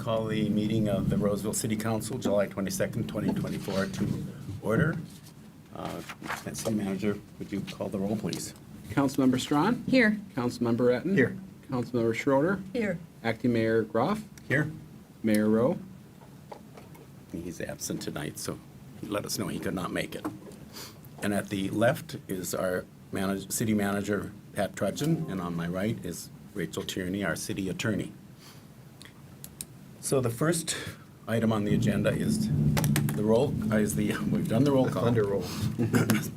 call the meeting of the Roseville City Council, July 22nd, 2024, to order. City Manager, would you call the roll, please? Councilmember Strawn? Here. Councilmember Etten? Here. Councilmember Schroeder? Here. Acting Mayor Groff? Here. Mayor Rowe? He's absent tonight, so he let us know he could not make it. And at the left is our City Manager, Pat Trudgeon, and on my right is Rachel Tierney, our City Attorney. So the first item on the agenda is we've done the roll call. Thunder roll.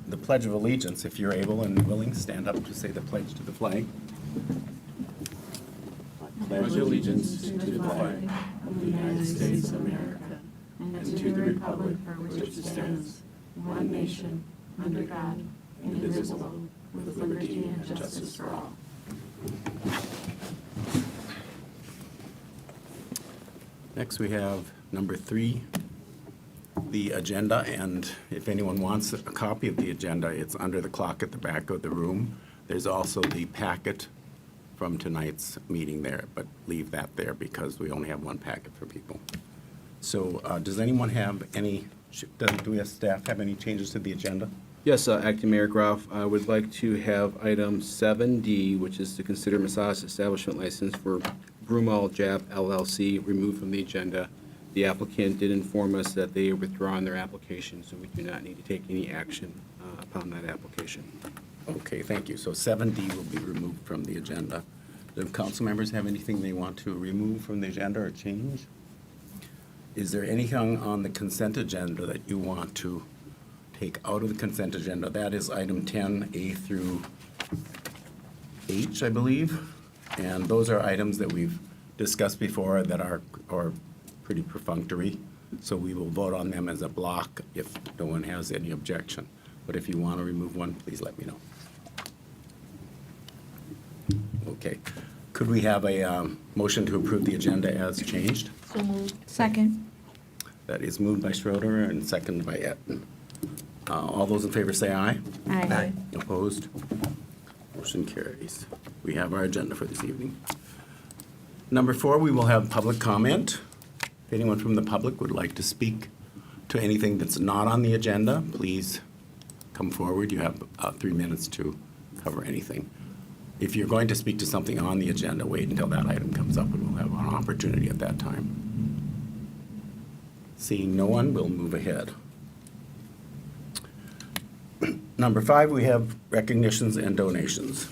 The Pledge of Allegiance, if you're able and willing, stand up to say the pledge to the flag. Pledge allegiance to the flag of the United States of America and to the republic for which it stands, one nation, under God, indivisible, with liberty and justice for all. Next, we have number 3, the agenda, and if anyone wants a copy of the agenda, it's under the clock at the back of the room. There's also the packet from tonight's meeting there, but leave that there because we only have one packet for people. So does anyone have any, do we have staff have any changes to the agenda? Yes, Acting Mayor Groff, I would like to have item 7D, which is to consider massage establishment license for Broomall Jap LLC, removed from the agenda. The applicant did inform us that they are withdrawing their application, so we do not need to take any action upon that application. Okay, thank you. So 7D will be removed from the agenda. Do council members have anything they want to remove from the agenda or change? Is there anything on the consent agenda that you want to take out of the consent agenda? That is item 10A through H, I believe. And those are items that we've discussed before that are pretty perfunctory. So we will vote on them as a block if no one has any objection. But if you want to remove one, please let me know. Okay. Could we have a motion to approve the agenda as changed? So moved. Second. That is moved by Schroeder and seconded by Etten. All those in favor say aye. Aye. Opposed? Motion carries. We have our agenda for this evening. Number 4, we will have public comment. If anyone from the public would like to speak to anything that's not on the agenda, please come forward. You have 3 minutes to cover anything. If you're going to speak to something on the agenda, wait until that item comes up and we'll have an opportunity at that time. Seeing no one, we'll move ahead. Number 5, we have recognitions and donations.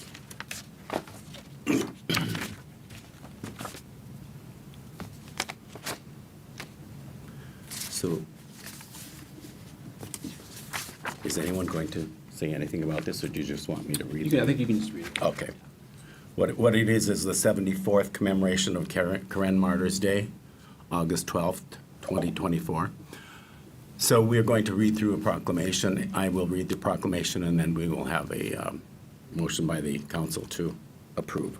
So, is anyone going to say anything about this, or do you just want me to read it? I think you can just read it. Okay. What it is the 74th commemoration of Karen Martyrs Day, August 12th, 2024. So we are going to read through a proclamation. I will read the proclamation, and then we will have a motion by the council to approve.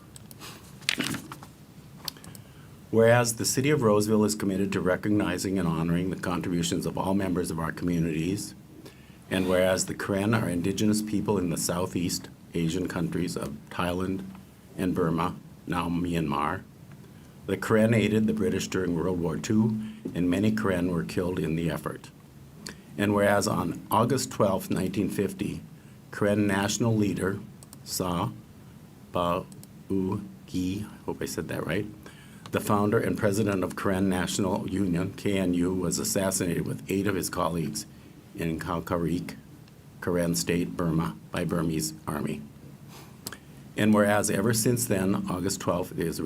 Whereas the City of Roseville is committed to recognizing and honoring the contributions of all members of our communities, and whereas the Karen are indigenous people in the Southeast Asian countries of Thailand and Burma, now Myanmar, the Karen aided the British during World War II, and many Karen were killed in the effort. And whereas on August 12, 1950, Karen national leader Sa Ba U Gi, I hope I said that right, the founder and president of Karen National Union, KNU, was assassinated with 8 of his colleagues in Khalkharik, Karen State, Burma, by Burmese army. And whereas ever since then, August 12th is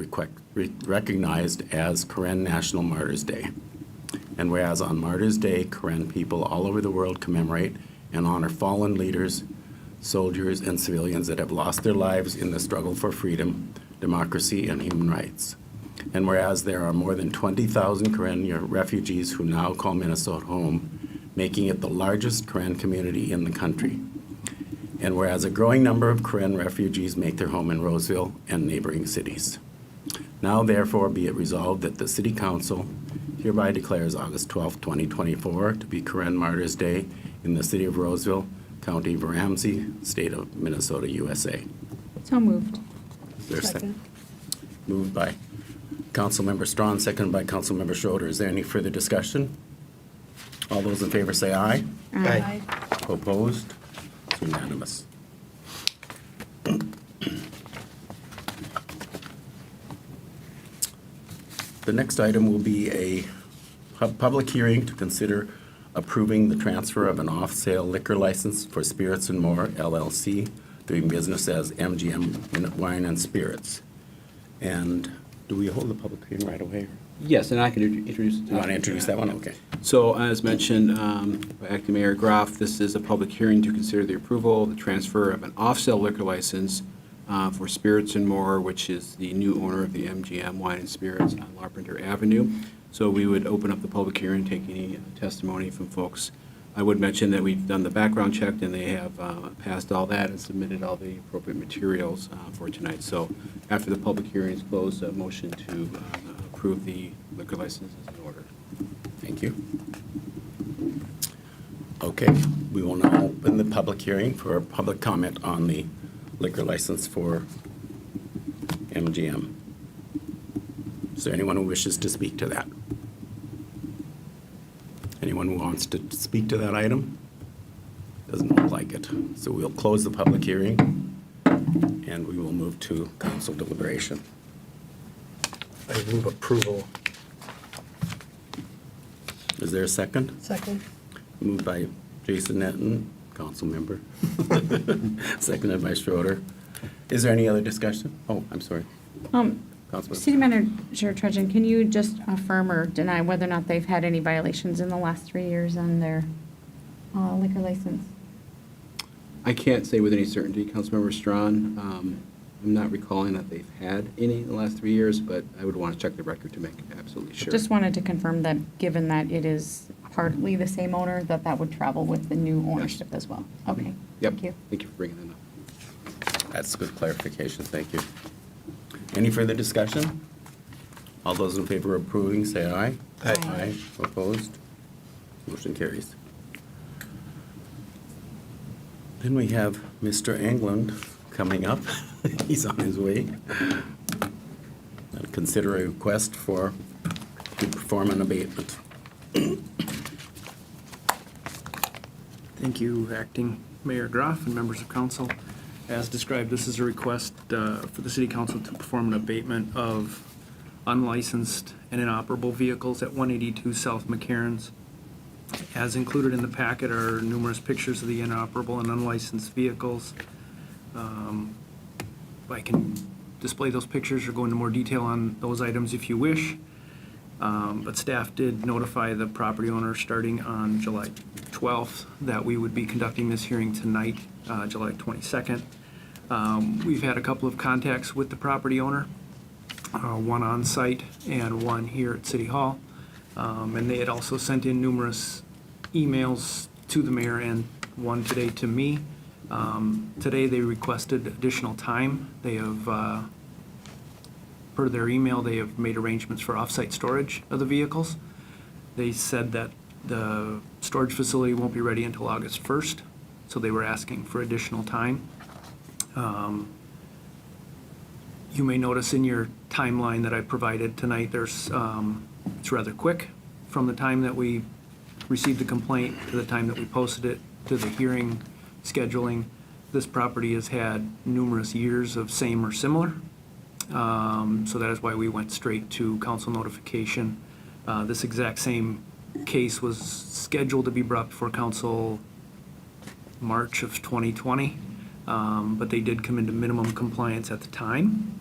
recognized as Karen National Martyrs Day. And whereas on Martyrs Day, Karen people all over the world commemorate and honor fallen leaders, soldiers, and civilians that have lost their lives in the struggle for freedom, democracy, and human rights. And whereas there are more than 20,000 Karen refugees who now call Minnesota home, making it the largest Karen community in the country. And whereas a growing number of Karen refugees make their home in Roseville and neighboring cities. Now therefore be it resolved that the City Council hereby declares August 12, 2024 to be Karen Martyrs Day in the City of Roseville, County of Ramsey, State of Minnesota, USA. So moved. Is there a second? Moved by Councilmember Strawn, seconded by Councilmember Schroeder. Is there any further discussion? All those in favor say aye. Aye. Opposed? It's unanimous. The next item will be a public hearing to consider approving the transfer of an off-sale liquor license for Spirits and More LLC, doing business as MGM Wine and Spirits. And do we hold the public hearing right away? Yes, and I can introduce. You want to introduce that one? Okay. So as mentioned by Acting Mayor Groff, this is a public hearing to consider the approval of the transfer of an off-sale liquor license for Spirits and More, which is the new owner of the MGM Wine and Spirits on Larpenteur Avenue. So we would open up the public hearing, take any testimony from folks. I would mention that we've done the background check, and they have passed all that and submitted all the appropriate materials for tonight. So after the public hearing is closed, a motion to approve the liquor license is in order. Thank you. Okay, we will now open the public hearing for public comment on the liquor license for MGM. Is there anyone who wishes to speak to that? Anyone who wants to speak to that item? Doesn't look like it. So we'll close the public hearing, and we will move to council deliberation. I move approval. Is there a second? Second. Moved by Jason Netton, council member. Seconded by Schroeder. Is there any other discussion? Oh, I'm sorry. Councilman. City Manager Trudgeon, can you just affirm or deny whether or not they've had any violations in the last 3 years on their liquor license? I can't say with any certainty, Councilmember Strawn. I'm not recalling that they've had any in the last 3 years, but I would want to check the record to make absolutely sure. Just wanted to confirm that, given that it is partly the same owner, that that would travel with the new ownership as well. Okay. Yep. Thank you. Thank you for bringing that up. That's good clarification, thank you. Any further discussion? All those in favor of approving, say aye. Aye. Aye, opposed? Motion carries. Then we have Mr. England coming up. He's on his way. Consider a request to perform an abatement. Thank you, Acting Mayor Groff and members of council. As described, this is a request for the city council to perform an abatement of unlicensed and inoperable vehicles at 182 South McCarran's. As included in the packet are numerous pictures of the inoperable and unlicensed vehicles. I can display those pictures or go into more detail on those items if you wish. But staff did notify the property owner starting on July 12th that we would be conducting this hearing tonight, July 22nd. We've had a couple of contacts with the property owner, one on site and one here at City Hall. And they had also sent in numerous emails to the mayor and one today to me. Today they requested additional time. They have, per their email, they have made arrangements for off-site storage of the vehicles. They said that the storage facility won't be ready until August 1st, so they were asking for additional time. You may notice in your timeline that I provided tonight, there's, it's rather quick from the time that we received the complaint to the time that we posted it to the hearing scheduling. This property has had numerous years of same or similar. So that is why we went straight to council notification. This exact same case was scheduled to be brought before council March of 2020, but they did come into minimum compliance at the time.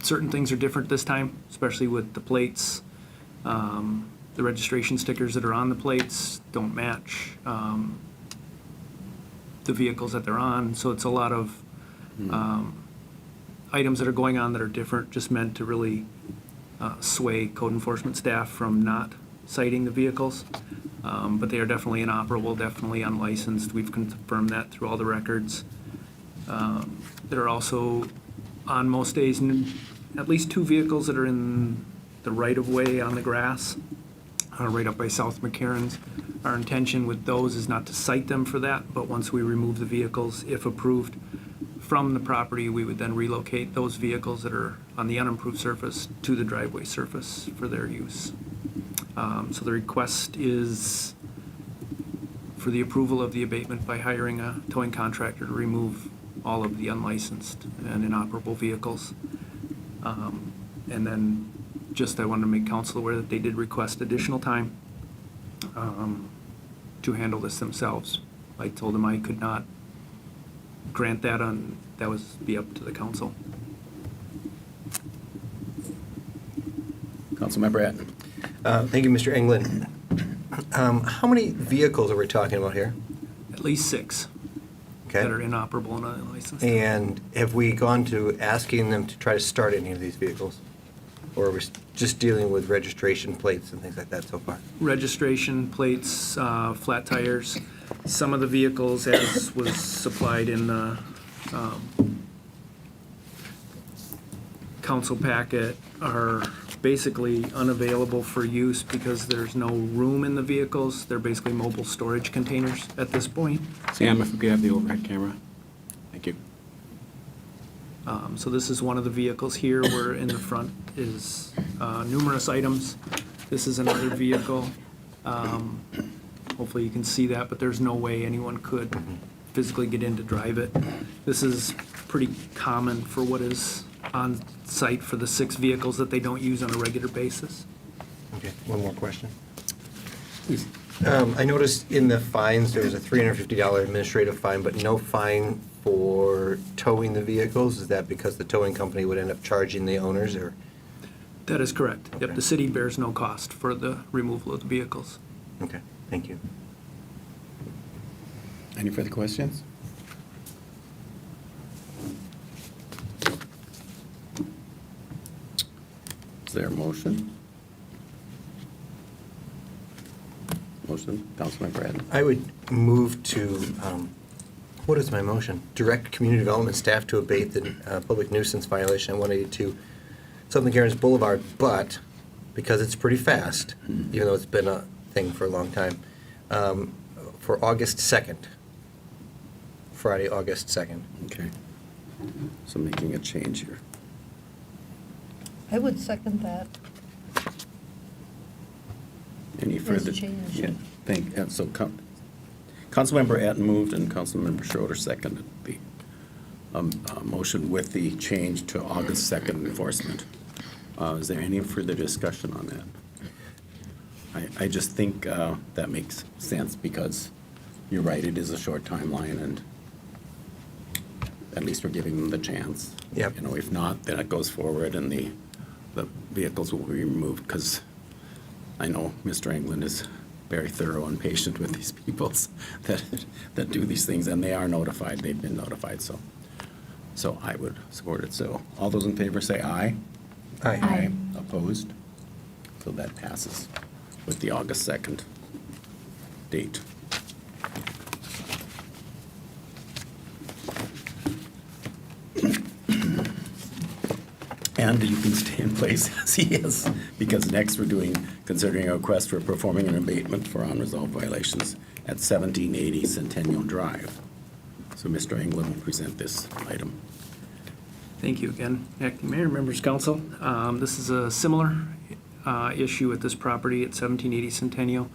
Certain things are different this time, especially with the plates. The registration stickers that are on the plates don't match the vehicles that they're on, so it's a lot of items that are going on that are different, just meant to really sway code enforcement staff from not citing the vehicles. But they are definitely inoperable, definitely unlicensed. We've confirmed that through all the records. There are also, on most days, at least 2 vehicles that are in the right-of-way on the grass, right up by South McCarran's. Our intention with those is not to cite them for that, but once we remove the vehicles, if approved, from the property, we would then relocate those vehicles that are on the unimproved surface to the driveway surface for their use. So the request is for the approval of the abatement by hiring a towing contractor to remove all of the unlicensed and inoperable vehicles. And then just I wanted to make council aware that they did request additional time to handle this themselves. I told them I could not grant that that was be up to the council. Councilmember Atten. Thank you, Mr. Englund. How many vehicles are we talking about here? At least 6 Okay. that are inoperable and unlicensed. And have we gone to asking them to try to start any of these vehicles? Or are we just dealing with registration plates and things like that so far? Registration plates, flat tires. Some of the vehicles, as was supplied in the council packet, are basically unavailable for use because there's no room in the vehicles. They're basically mobile storage containers at this point. Sam, if we could have the overhead camera. Thank you. So this is one of the vehicles here where in the front is numerous items. This is another vehicle. Hopefully you can see that, but there's no way anyone could physically get in to drive it. This is pretty common for what is on site for the 6 vehicles that they don't use on a regular basis. Okay, one more question. I noticed in the fines, there was a $350 administrative fine, but no fine for towing the vehicles. Is that because the towing company would end up charging the owners, or? That is correct. Yep, Okay. the city bears no cost for the removal of the vehicles. Okay, thank you. Any further questions? Is there a motion? Motion, Councilmember Atten. I would move to, what is my motion? Direct community development staff to abate the public nuisance violation on 182 Southern Karen's Boulevard, but because it's pretty fast, even though it's been a thing for a long time, for August 2nd, Friday, August 2nd. Okay. So making a change here. I would second that. Any further? change. Yeah, so Councilmember Atten moved and Councilmember Schroeder seconded the motion with the change to August 2nd enforcement. Is there any further discussion on that? I just think that makes sense because you're right, it is a short timeline and at least we're giving them the chance. Yep. You know, if not, then it goes forward and the vehicles will be removed because I know Mr. England is very thorough and patient with these peoples that do these things, and they are notified, they've been notified, so I would support it. So all those in favor say aye. Aye. Opposed? So that passes with the August 2nd date. And you can stay in place as he is, because next we're considering a request for performing an abatement for unresolved violations at 1780 Centennial Drive. So Mr. England will present this item. Thank you again, Acting Mayor, members of council. This is a similar issue at this property at 1780 Centennial.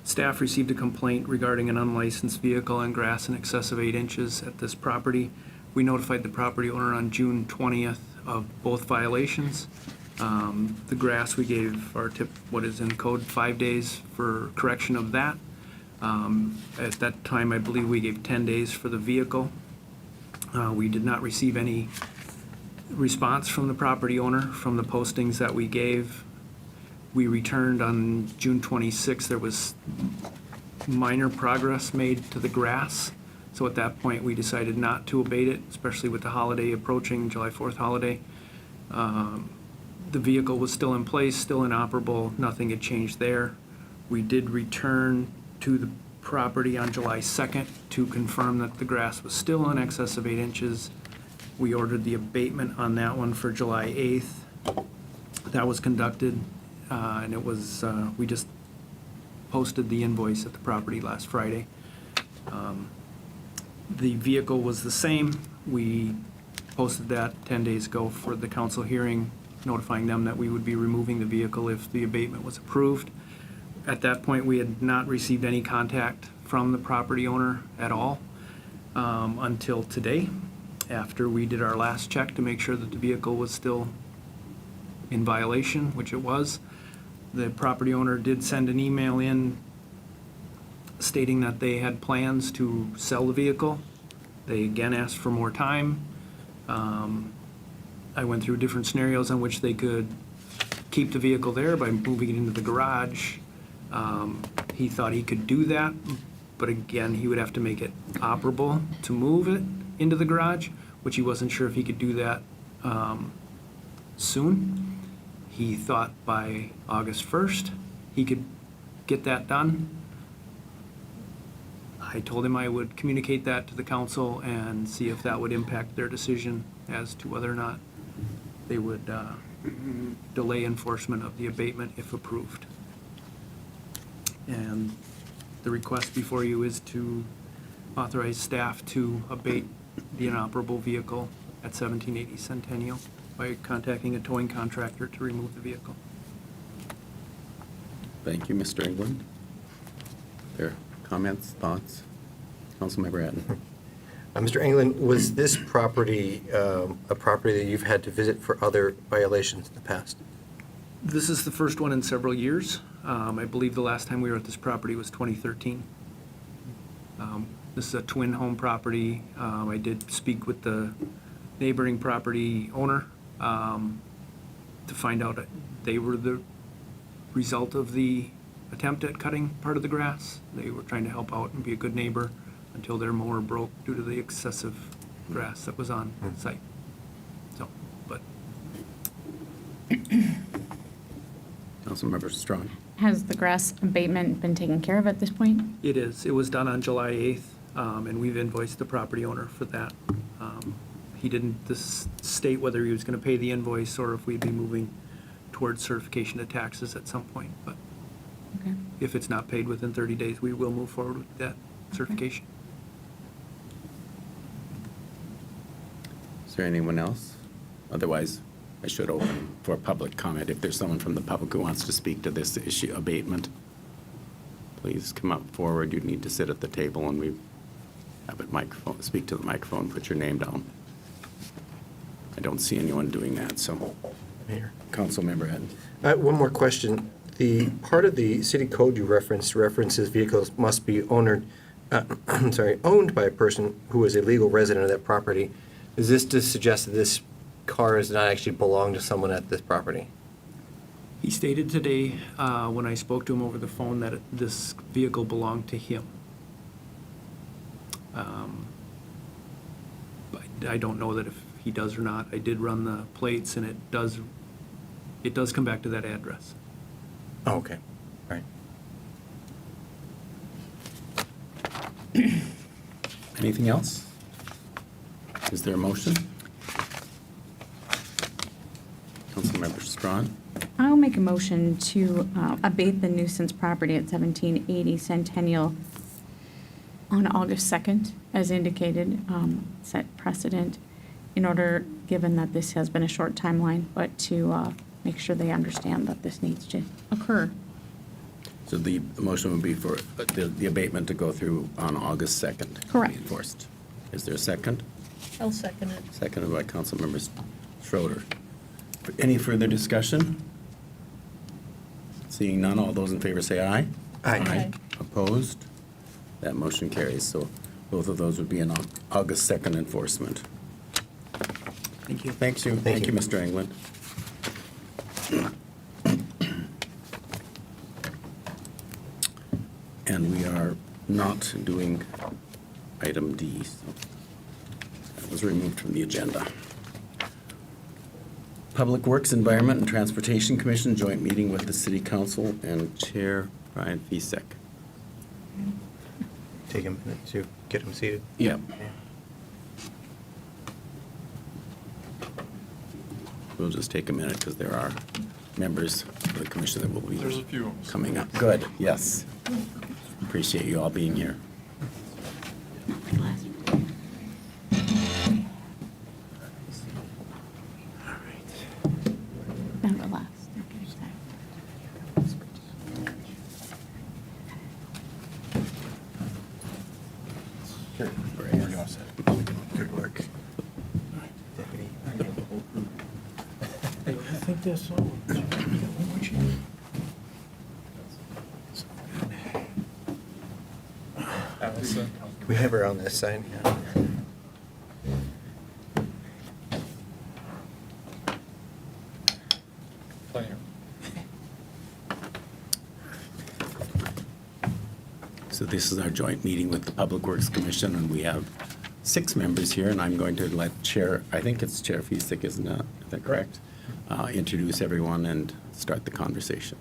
Staff received a complaint regarding an unlicensed vehicle on grass in excess of 8 inches at this property. We notified the property owner on June 20th of both violations. The grass, we gave our tip, what is in code, 5 days for correction of that. At that time, I believe we gave 10 days for the vehicle. We did not receive any response from the property owner from the postings that we gave. We returned on June 26th. There was minor progress made to the grass. So at that point, we decided not to abate it, especially with the holiday approaching, July 4th holiday. The vehicle was still in place, still inoperable. Nothing had changed there. We did return to the property on July 2nd to confirm that the grass was still in excess of 8 inches. We ordered the abatement on that one for July 8th. That was conducted, and it was, we just posted the invoice at the property last Friday. The vehicle was the same. We posted that 10 days ago for the council hearing, notifying them that we would be removing the vehicle if the abatement was approved. At that point, we had not received any contact from the property owner at all until today, after we did our last check to make sure that the vehicle was still in violation, which it was. The property owner did send an email in stating that they had plans to sell the vehicle. They again asked for more time. I went through different scenarios on which they could keep the vehicle there by moving it into the garage. He thought he could do that, but again, he would have to make it operable to move it into the garage, which he wasn't sure if he could do that soon. He thought by August 1st, he could get that done. I told him I would communicate that to the council and see if that would impact their decision as to whether or not they would delay enforcement of the abatement if approved. And the request before you is to authorize staff to abate the inoperable vehicle at 1780 Centennial by contacting a towing contractor to remove the vehicle. Thank you, Mr. England. There, comments, thoughts? Councilmember Hatton. Mr. England, was this property a property that you've had to visit for other violations in the past? This is the first one in several years. I believe the last time we were at this property was 2013. This is a twin home property. I did speak with the neighboring property owner to find out that they were the result of the attempt at cutting part of the grass. They were trying to help out and be a good neighbor until their mower broke due to the excessive grass that was on site. So, but Councilmember Strawn. Has the grass abatement been taken care of at this point? it is. It was done on July 8th, and we've invoiced the property owner for that. He didn't state whether he was going to pay the invoice or if we'd be moving towards certification of taxes at some point. But Okay. if it's not paid within 30 days, we will move forward with that certification. Is there anyone else? Otherwise, I should open for public comment. If there's someone from the public who wants to speak to this issue abatement, please come up forward. You need to sit at the table and we have a microphone, speak to the microphone, put your name down. I don't see anyone doing that, so. Mayor. Councilmember Hatton. One more question. The part of the city code you references vehicles must be owned by a person who is a legal resident of that property. Is this to suggest that this car does not actually belong to someone at this property? He stated today, when I spoke to him over the phone, that this vehicle belonged to him. But I don't know that if he does or not. I did run the plates, and it does come back to that address. Oh, okay. All right. Anything else? Is there a motion? Councilmember Strawn. I'll make a motion to abate the nuisance property at 1780 Centennial on August 2nd, as indicated, set precedent in order, given that this has been a short timeline, but to make sure they understand that this needs to occur. So the motion would be for the abatement to go through on August 2nd. Correct. Be enforced. Is there a second? I'll second it. Seconded by Councilmember Schroeder. Any further discussion? Seeing none, all those in favor say aye. Aye. Aye. Opposed? That motion carries. So both of those would be in August 2nd enforcement. Thank you. Thank you. Thank you, Mr. England. And we are not doing item D. So that was removed from the agenda. Public Works, Environment, and Transportation Commission joint meeting with the City Council and Chair Brian Fisek. Take a minute to get them seated. Yep. We'll just take a minute because there are members of the commission that will be There's a few. coming up. Good, yes. Appreciate you all being here. Good work. Deputy. I think that's all. Allison. We have her on this side. Yeah. Planner. So this is our joint meeting with the Public Works Commission, and we have 6 members here, and I'm going to let Chair, I think it's Chair Feastick, isn't it? Is that correct? Introduce everyone and start the conversation.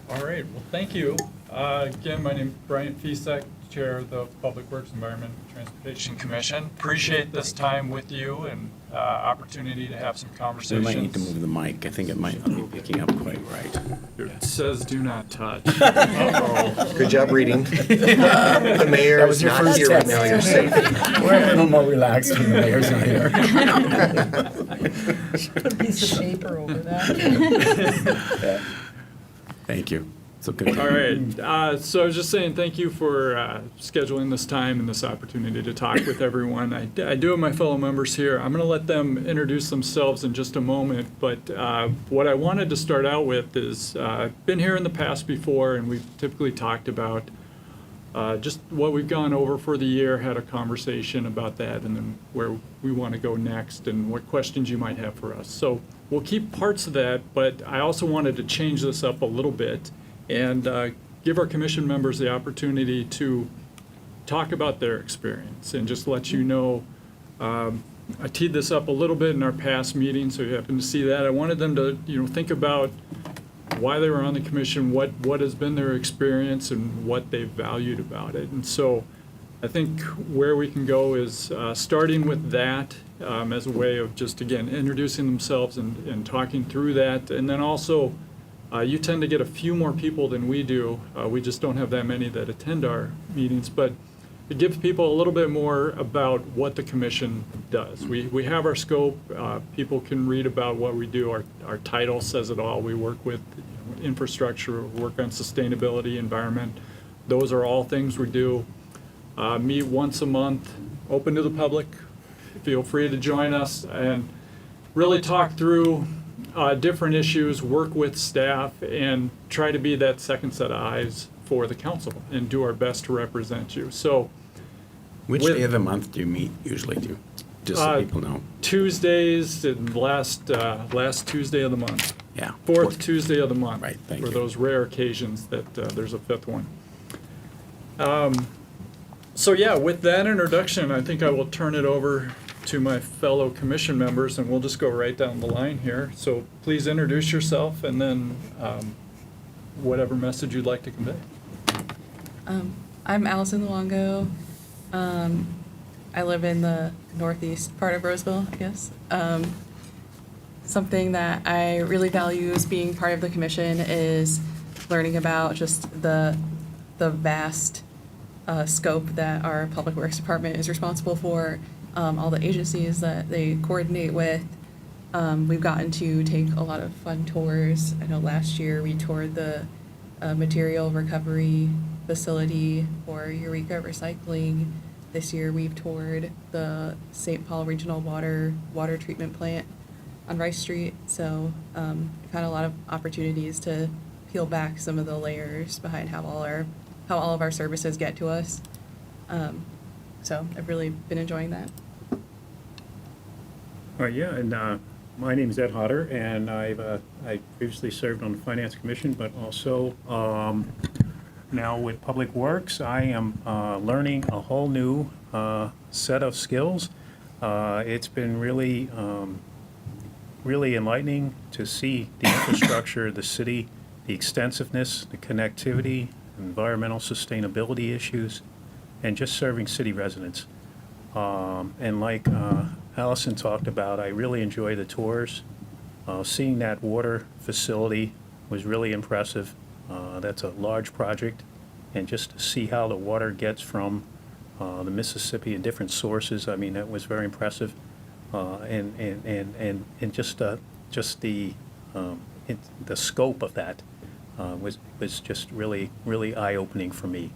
All right, well, thank you. Again, my name is Brian Feastick, Chair of the Public Works Environment and Transportation Commission. Appreciate this time with you and opportunity to have some We conversations. might need to move the mic. I think it might not be picking up quite right. It says do not touch. Uh-oh. Good job reading. The mayor That was is your not first here right test. now, you're safe. We're a little more relaxed when the mayor's not here. Put a piece of paper over that. Thank you. So good. All right, so I was just saying thank you for scheduling this time and this opportunity to talk with everyone. I do have my fellow members here. I'm going to let them introduce themselves in just a moment, but what I wanted to start out with is, been here in the past before, and we've typically talked about just what we've gone over for the year, had a conversation about that, and then where we want to go next, and what questions you might have for us. So we'll keep parts of that, but I also wanted to change this up a little bit and give our commission members the opportunity to talk about their experience and just let you know. I teed this up a little bit in our past meetings, so you happen to see that. I wanted them to, think about why they were on the commission, what has been their experience, and what they've valued about it. And so I think where we can go is starting with that as a way of just, again, introducing themselves and talking through that. And then also, you tend to get a few more people than we do. We just don't have that many that attend our meetings, but it gives people a little bit more about what the commission does. We have our scope. People can read about what we do. Our title says it all. We work with infrastructure, work on sustainability, environment. Those are all things we do. Meet once a month, open to the public. Feel free to join us and really talk through different issues, work with staff, and try to be that second set of eyes for the council and do our best to represent you. So Which with- day of the month do you meet usually, just so people know? Tuesdays and last Tuesday of the month, Yeah. fourth Tuesday of the month. Right, thank For you. those rare occasions that there's a fifth one. So yeah, with that introduction, I think I will turn it over to my fellow commission members, and we'll just go right down the line here. So please introduce yourself, and then whatever message you'd like to convey. I'm Allison Luongo. I live in the northeast part of Roseville, I guess. Something that I really value as being part of the commission is learning about just the vast scope that our Public Works Department is responsible for, all the agencies that they coordinate with. We've gotten to take a lot of fun tours. I know last year we toured the material recovery facility for Eureka Recycling. This year we've toured the St. Paul Regional Water Treatment Plant on Rice Street. So we've had a lot of opportunities to peel back some of the layers behind how all of our services get to us. So I've really been enjoying that. Yeah, and my name is Ed Hodder, and I previously served on the Finance Commission, but also now with Public Works, I am learning a whole new set of skills. It's been really enlightening to see the infrastructure, the city, the extensiveness, the connectivity, environmental sustainability issues, and just serving city residents. And like Allison talked about, I really enjoy the tours. Seeing that water facility was really impressive. That's a large project, and just to see how the water gets from the Mississippi and different sources, I mean, that was very impressive. And just the the scope of that was just really, really eye-opening for me.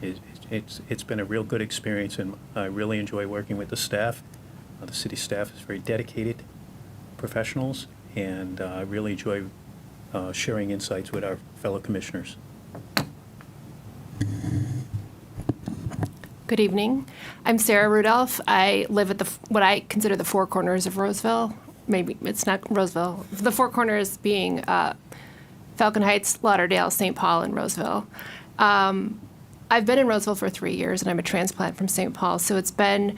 It's been a real good experience, and I really enjoy working with the staff. The city staff is very dedicated professionals, and I really enjoy sharing insights with our fellow commissioners. Good evening. I'm Sarah Rudolph. I live at what I consider the four corners of Roseville. Maybe it's not Roseville. The four corners being Falcon Heights, Lauderdale, St. Paul, and Roseville. I've been in Roseville for 3 years, and I'm a transplant from St. Paul, so it's been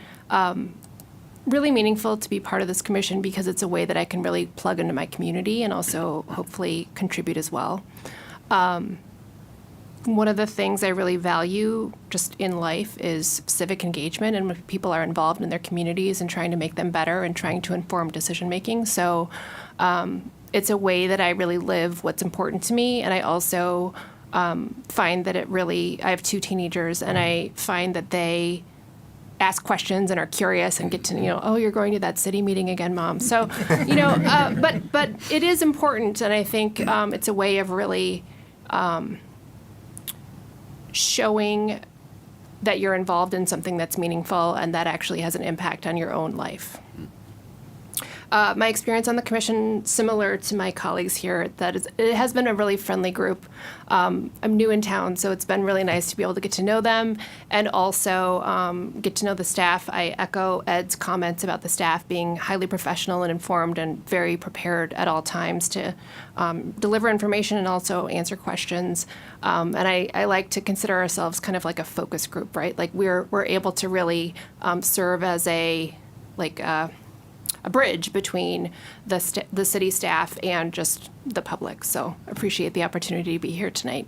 really meaningful to be part of this commission because it's a way that I can really plug into my community and also hopefully contribute as well. One of the things I really value just in life is civic engagement, and when people are involved in their communities and trying to make them better and trying to inform decision making. So it's a way that I really live what's important to me, and I also find that I have 2 teenagers, and I find that they ask questions and are curious and get to, oh, you're going to that city meeting again, Mom. So, but it is important, and I think it's a way of really showing that you're involved in something that's meaningful and that actually has an impact on your own life. My experience on the commission, similar to my colleagues here, it has been a really friendly group. I'm new in town, so it's been really nice to be able to get to know them and also get to know the staff. I echo Ed's comments about the staff being highly professional and informed and very prepared at all times to deliver information and also answer questions. And I like to consider ourselves kind of like a focus group, right? Like we're able to really serve as a bridge between the city staff and just the public. So appreciate the opportunity to be here tonight.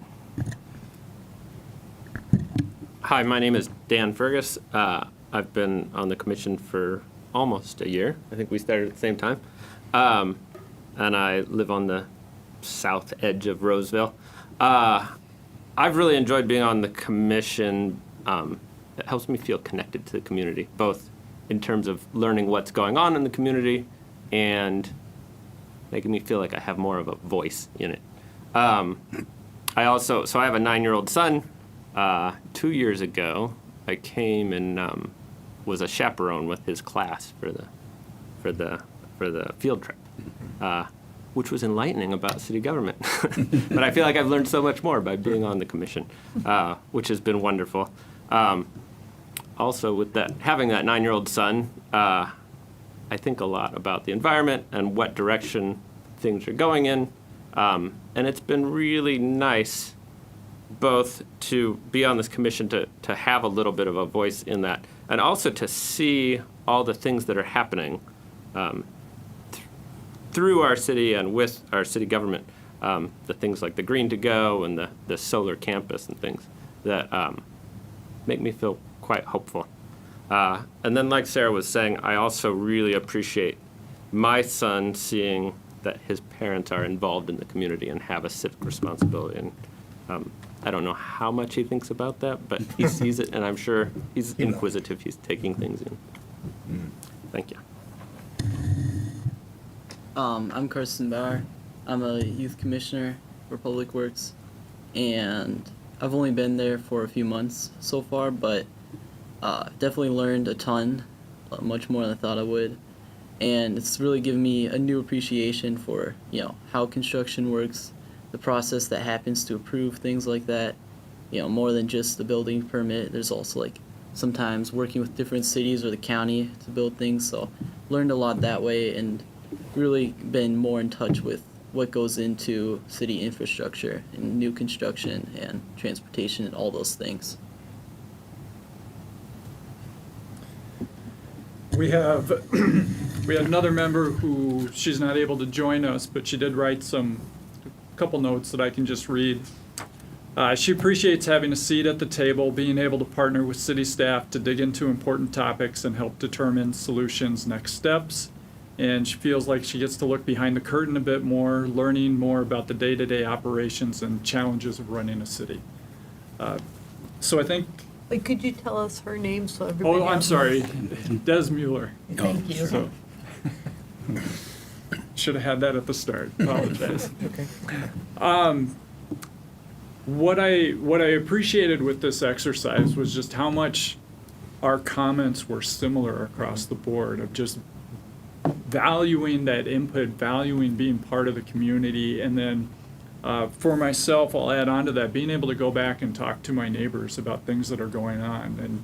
Hi, my name is Dan Fergus. I've been on the commission for almost a year. I think we started at the same time. And I live on the south edge of Roseville. I've really enjoyed being on the commission. It helps me feel connected to the community, both in terms of learning what's going on in the community and making me feel like I have more of a voice in it. I have a 9-year-old son. 2 years ago, I came and was a chaperone with his class for the field trip, which was enlightening about city government. But I feel like I've learned so much more by being on the commission, which has been wonderful. Also, with having that 9-year-old son, I think a lot about the environment and what direction things are going in. And it's been really nice both to be on this commission to have a little bit of a voice in that, and also to see all the things that are happening through our city and with our city government. The things like the Green to Go and the solar campus and things that make me feel quite hopeful. And then, like Sarah was saying, I also really appreciate my son seeing that his parents are involved in the community and have a civic responsibility. And I don't know how much he thinks about that, but he sees it, and I'm sure he's inquisitive. He's taking things in. Thank you. I'm Carson Bauer. I'm a youth commissioner for Public Works, and I've only been there for a few months so far, but definitely learned a ton, much more than I thought I would. And it's really given me a new appreciation for, how construction works, the process that happens to approve things like that. More than just the building permit. There's also sometimes working with different cities or the county to build things. So learned a lot that way and really been more in touch with what goes into city infrastructure and new construction and transportation and all those things. We have another member who she's not able to join us, but she did write a couple notes that I can just read. She appreciates having a seat at the table, being able to partner with city staff to dig into important topics and help determine solutions, next steps. And she feels like she gets to look behind the curtain a bit more, learning more about the day-to-day operations and challenges of running a city. So I think. Wait, could you tell us her name so everybody Oh, I'm else sorry, knows? Des Mueller. Thank you. So, Should have had that at the start. Apologize. Okay. What I appreciated with this exercise was just how much our comments were similar across the board, of just valuing that input, valuing being part of the community, and then for myself, I'll add on to that, being able to go back and talk to my neighbors about things that are going on,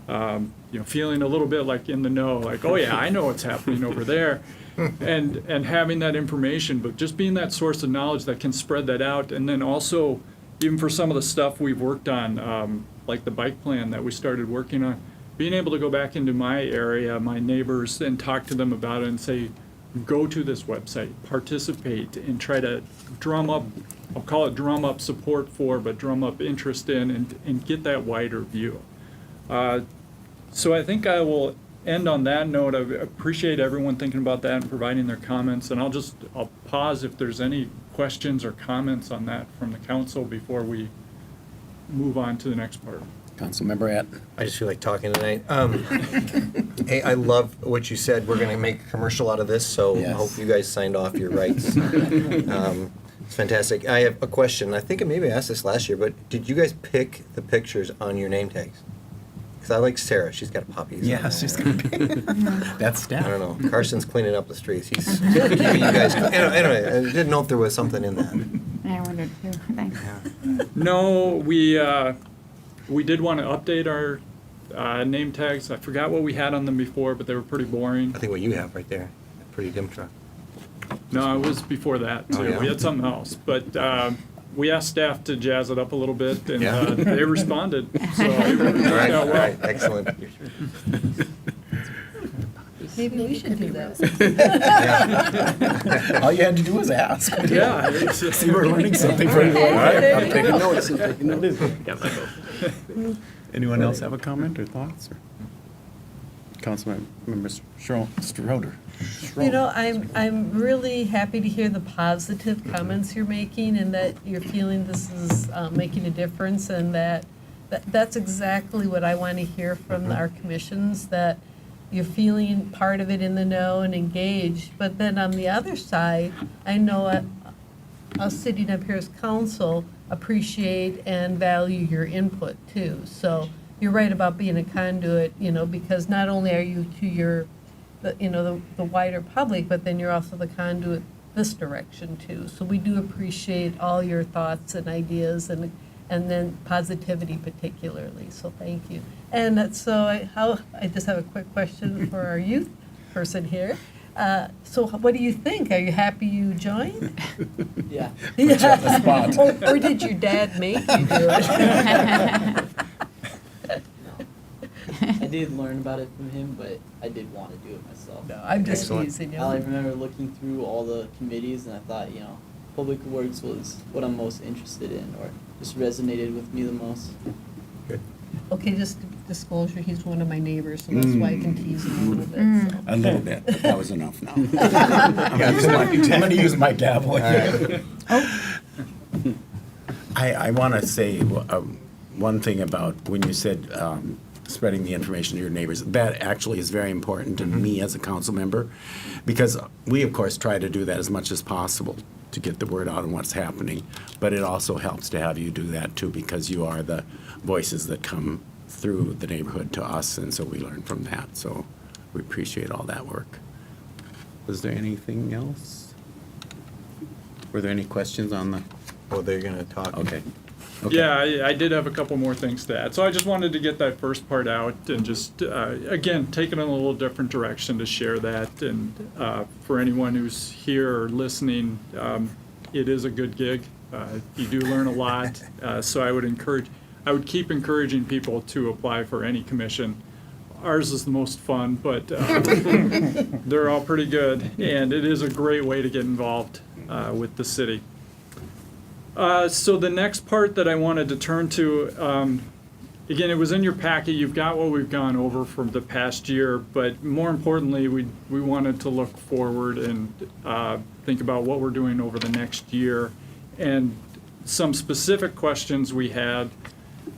and feeling a little bit like in the know, like, oh yeah, I know what's happening over there, and having that information, but just being that source of knowledge that can spread that out, and then also even for some of the stuff we've worked on, like the bike plan that we started working on, being able to go back into my area, my neighbors, and talk to them about it and say, go to this website, participate, and try to drum up, I'll call it drum up support for, but drum up interest in, and get that wider view. So I think I will end on that note. I appreciate everyone thinking about that and providing their comments, and I'll pause if there's any questions or comments on that from the council before we move on to the next part. Councilmember At. I just feel like talking tonight. Hey, I love what you said. We're going to make a commercial out of this, so I Yes. hope you guys signed off your rights. It's fantastic. I have a question. I think I maybe asked this last year, but did you guys pick the pictures on your name tags? Because I like Sarah. She's got puppies. Yeah, she's gonna be, that's I staff. don't know. Carson's cleaning up the streets. He's keeping you guys. Anyway, I didn't know if there was something in that. I wondered too. Thanks. No, we did want to update our name tags. I forgot what we had on them before, but they were pretty boring. I think what you have right there, a pretty dim truck. No, it was before that too. Oh, yeah? We had something else, but we asked staff to jazz it up a little bit, and Yeah. they responded. So it All worked right, out all well. right, excellent. Maybe we should do that. All you had to do was ask. Yeah, it's, See, we're learning something from you. All right, There I'm you taking go. notes, I'm taking notes. Yeah, my vote. Anyone else have a comment or thoughts? Or Councilmember Schroeder. You know, I'm really happy to hear the positive comments you're making, and that you're feeling this is making a difference, and that's exactly what I want to hear from our commissions, that you're feeling part of it, in the know and engaged. But then on the other side, I know us sitting up here as council appreciate and value your input too. So you're right about being a conduit, because not only are you to the wider public, but then you're also the conduit this direction too. So we do appreciate all your thoughts and ideas, and then positivity particularly. So thank you. And I just have a quick question for our youth person here. So what do you think? Are you happy you joined? Yeah. Or did your dad make you do it? I did learn about it from him, but I did want to do it myself. No, I'm just Excellent. teasing you. I remember looking through all the committees, and I thought, Public Works was what I'm most interested in, or just resonated with me the most. Good. Okay, just disclosure, he's one of my neighbors, so that's why I can tease him a little bit, so. A little bit, but that was enough now. I'm gonna use my gavel again. I want to say one thing about when you said spreading the information to your neighbors. That actually is very important to me as a council member, because we, of course, try to do that as much as possible to get the word out on what's happening. But it also helps to have you do that too, because you are the voices that come through the neighborhood to us, and so we learn from that. So we appreciate all that work. Was there anything else? Were there any questions on the? Oh, they're going to talk. Okay. Yeah, I did have a couple more things to add. So I just wanted to get that first part out and just, again, take it in a little different direction to share that. And for anyone who's here or listening, it is a good gig. You do learn a lot. So I would keep encouraging people to apply for any commission. Ours is the most fun, but they're all pretty good. And it is a great way to get involved with the city. So the next part that I wanted to turn to, again, it was in your packet. You've got what we've gone over from the past year, but more importantly, we wanted to look forward and think about what we're doing over the next year. And some specific questions we had.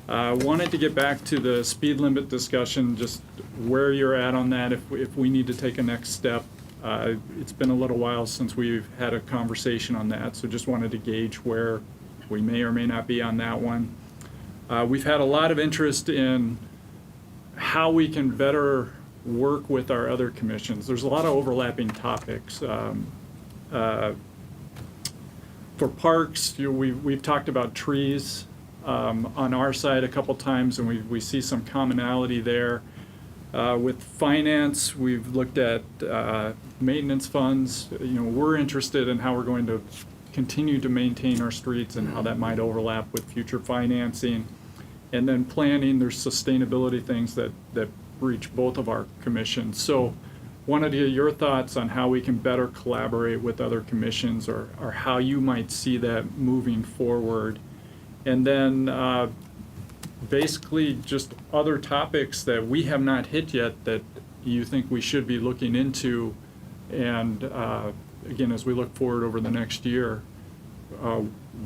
Wanted to get back to the speed limit discussion, just where you're at on that, if we need to take a next step. It's been a little while since we've had a conversation on that, so just wanted to gauge where we may or may not be on that one. We've had a lot of interest in how we can better work with our other commissions. There's a lot of overlapping topics. For parks, we've talked about trees on our side a couple times, and we see some commonality there. With finance, we've looked at maintenance funds. We're interested in how we're going to continue to maintain our streets and how that might overlap with future financing. And then planning, there's sustainability things that reach both of our commissions. So wanted to get your thoughts on how we can better collaborate with other commissions, or how you might see that moving forward. And then basically just other topics that we have not hit yet that you think we should be looking into. And again, as we look forward over the next year,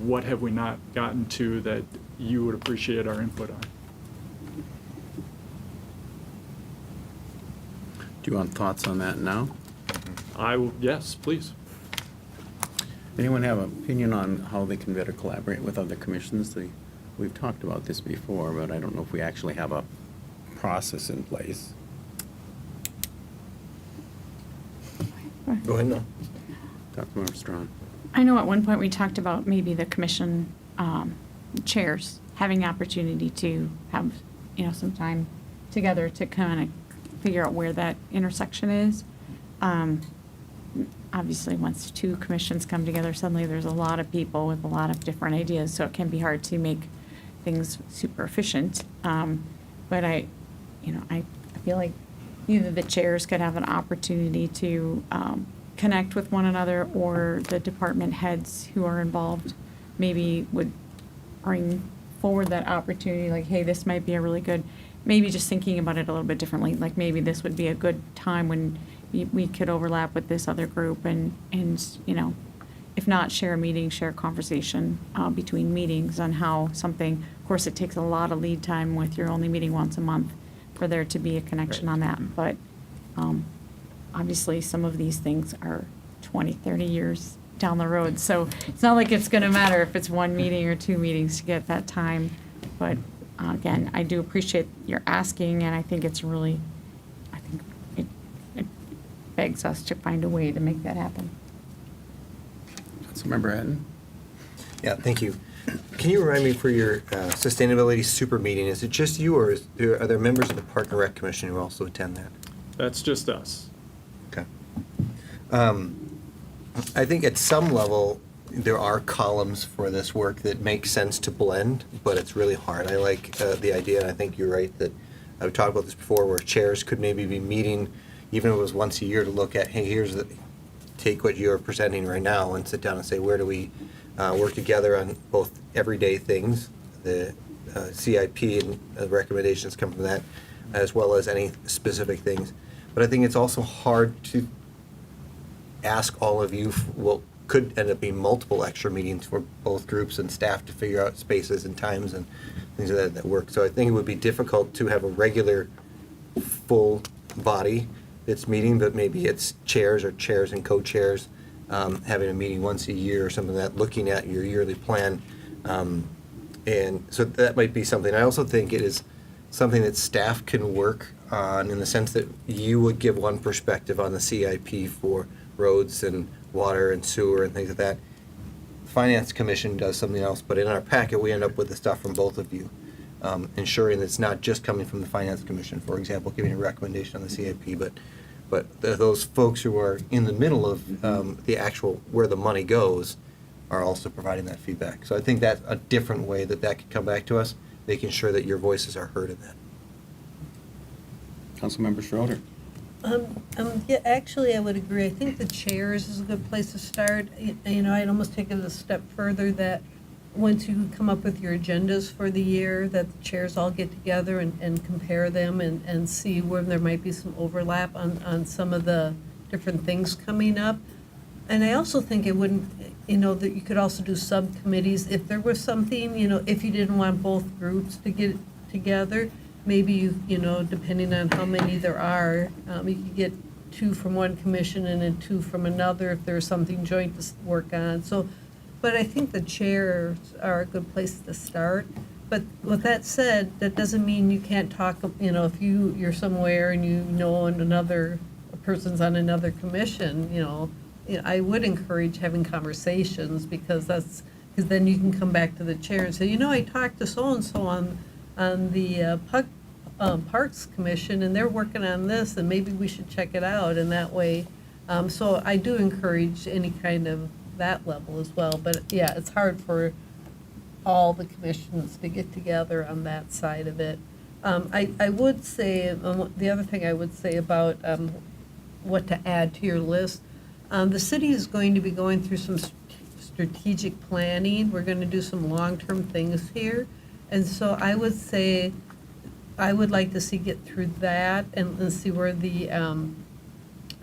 what have we not gotten to that you would appreciate our input on? Do you want thoughts on that now? Yes, please. Anyone have an opinion on how they can better collaborate with other commissions? We've talked about this before, but I don't know if we actually have a process in place. Go ahead now. Councilmember Strawn. I know at one point we talked about maybe the commission chairs having the opportunity to have, some time together to kind of figure out where that intersection is. Obviously, once two commissions come together, suddenly there's a lot of people with a lot of different ideas, so it can be hard to make things super efficient. But I feel like either the chairs could have an opportunity to connect with one another, or the department heads who are involved maybe would bring forward that opportunity, like, hey, this might be a really good, maybe just thinking about it a little bit differently, like maybe this would be a good time when we could overlap with this other group and if not share a meeting, share a conversation between meetings on how something, of course, it takes a lot of lead time with you're only meeting once a month for there to be a connection on that. But obviously, some of these things are 20, 30 years down the road. So it's not like it's going to matter if it's one meeting or two meetings to get that time. But again, I do appreciate your asking, and I think it's really, it begs us to find a way to make that happen. Councilmember Hatton. Yeah, thank you. Can you remind me for your sustainability super meeting, is it just you, or are there members of the Park and Rec Commission who also attend that? That's just us. Okay. I think at some level, there are columns for this work that make sense to blend, but it's really hard. I like the idea, and I think you're right, that I've talked about this before, where chairs could maybe be meeting, even if it was once a year, to look at, hey, take what you're presenting right now and sit down and say, where do we work together on both everyday things, the CIP and the recommendations come from that, as well as any specific things. But I think it's also hard to ask all of you what could end up being multiple extra meetings for both groups and staff to figure out spaces and times and things like that work. So I think it would be difficult to have a regular full body that's meeting, but maybe it's chairs and co-chairs having a meeting once a year or something like that, looking at your yearly plan. And so that might be something. I also think it is something that staff can work on, in the sense that you would give one perspective on the CIP for roads and water and sewer and things like that. Finance Commission does something else, but in our packet, we end up with the stuff from both of you, ensuring that it's not just coming from the Finance Commission, for example, giving a recommendation on the CIP, but those folks who are in the middle of the actual, where the money goes, are also providing that feedback. So I think that's a different way that could come back to us, making sure that your voices are heard in that. Councilmember Schroeder. Yeah, actually, I would agree. I think the chairs is a good place to start. I'd almost take it a step further, that once you come up with your agendas for the year, that the chairs all get together and compare them and see where there might be some overlap on some of the different things coming up. And I also think it wouldn't, that you could also do subcommittees. If there was something, if you didn't want both groups to get together, maybe depending on how many there are, you could get two from one commission and then two from another if there's something joint to work on. So, but I think the chairs are a good place to start. But with that said, that doesn't mean you can't talk, if you're somewhere and another person's on another commission, I would encourage having conversations because then you can come back to the chair and say, I talked to so-and-so on the Parks Commission and they're working on this and maybe we should check it out. And that way, so I do encourage any kind of that level as well. But yeah, it's hard for all the commissions to get together on that side of it. I would say, the other thing I would say about what to add to your list, the city is going to be going through some strategic planning. We're going to do some long-term things here. And so I would say, I would like to get through that and see where the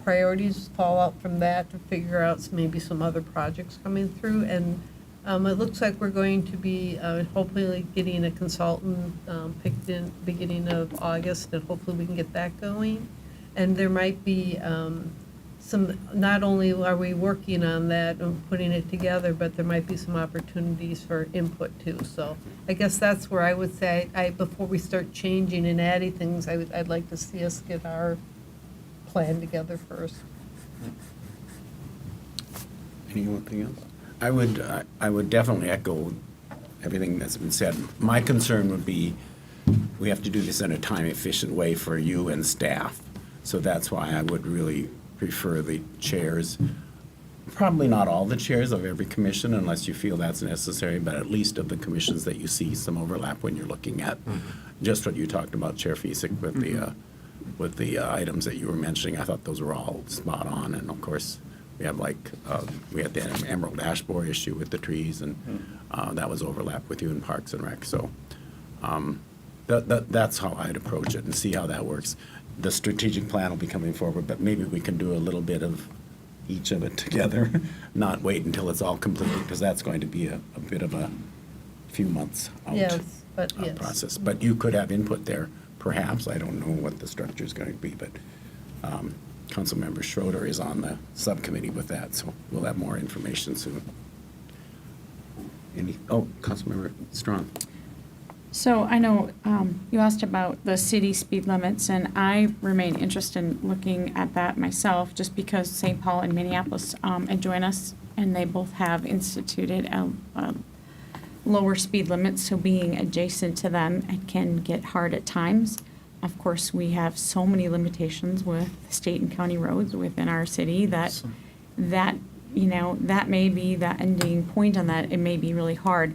priorities fall out from that to figure out maybe some other projects coming through. And it looks like we're going to be hopefully getting a consultant picked in beginning of August, and hopefully we can get that going. And there might be not only are we working on that and putting it together, but there might be some opportunities for input too. So I guess that's where I would say, before we start changing and adding things, I'd like to see us get our plan together first. Anything else? I would definitely echo everything that's been said. My concern would be, we have to do this in a time-efficient way for you and staff. So that's why I would really prefer the chairs, probably not all the chairs of every commission unless you feel that's necessary, but at least of the commissions that you see some overlap when you're looking at just what you talked about, Chair Fisick, with the items that you were mentioning. I thought those were all spot on. And of course, we have we had the Emerald Ash Borer issue with the trees, and that was overlap with you in Parks and Rec. So that's how I'd approach it and see how that works. The strategic plan will be coming forward, but maybe we can do a little bit of each of it together, not wait until it's all completed, because that's going to be a bit of a few months out Yes, but yes. process. But you could have input there, perhaps. I don't know what the structure is going to be, but Councilmember Schroeder is on the subcommittee with that, so we'll have more information soon. Councilmember Strong. So I know you asked about the city speed limits, and I remain interested in looking at that myself, just because St. Paul and Minneapolis join us, and they both have instituted a lower speed limit, so being adjacent to them, it can get hard at times. Of course, we have so many limitations with state and county roads within our city that may be the ending point on that. It may be really hard.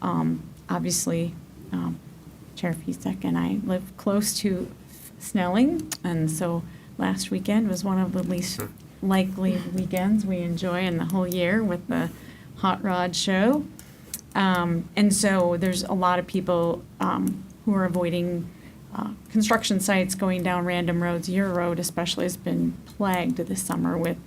Obviously, Chair Fisick and I live close to Snelling, and so last weekend was one of the least likely weekends we enjoy in the whole year with the Hot Rod Show. And so there's a lot of people who are avoiding construction sites, going down random roads. Your road especially has been plagued this summer with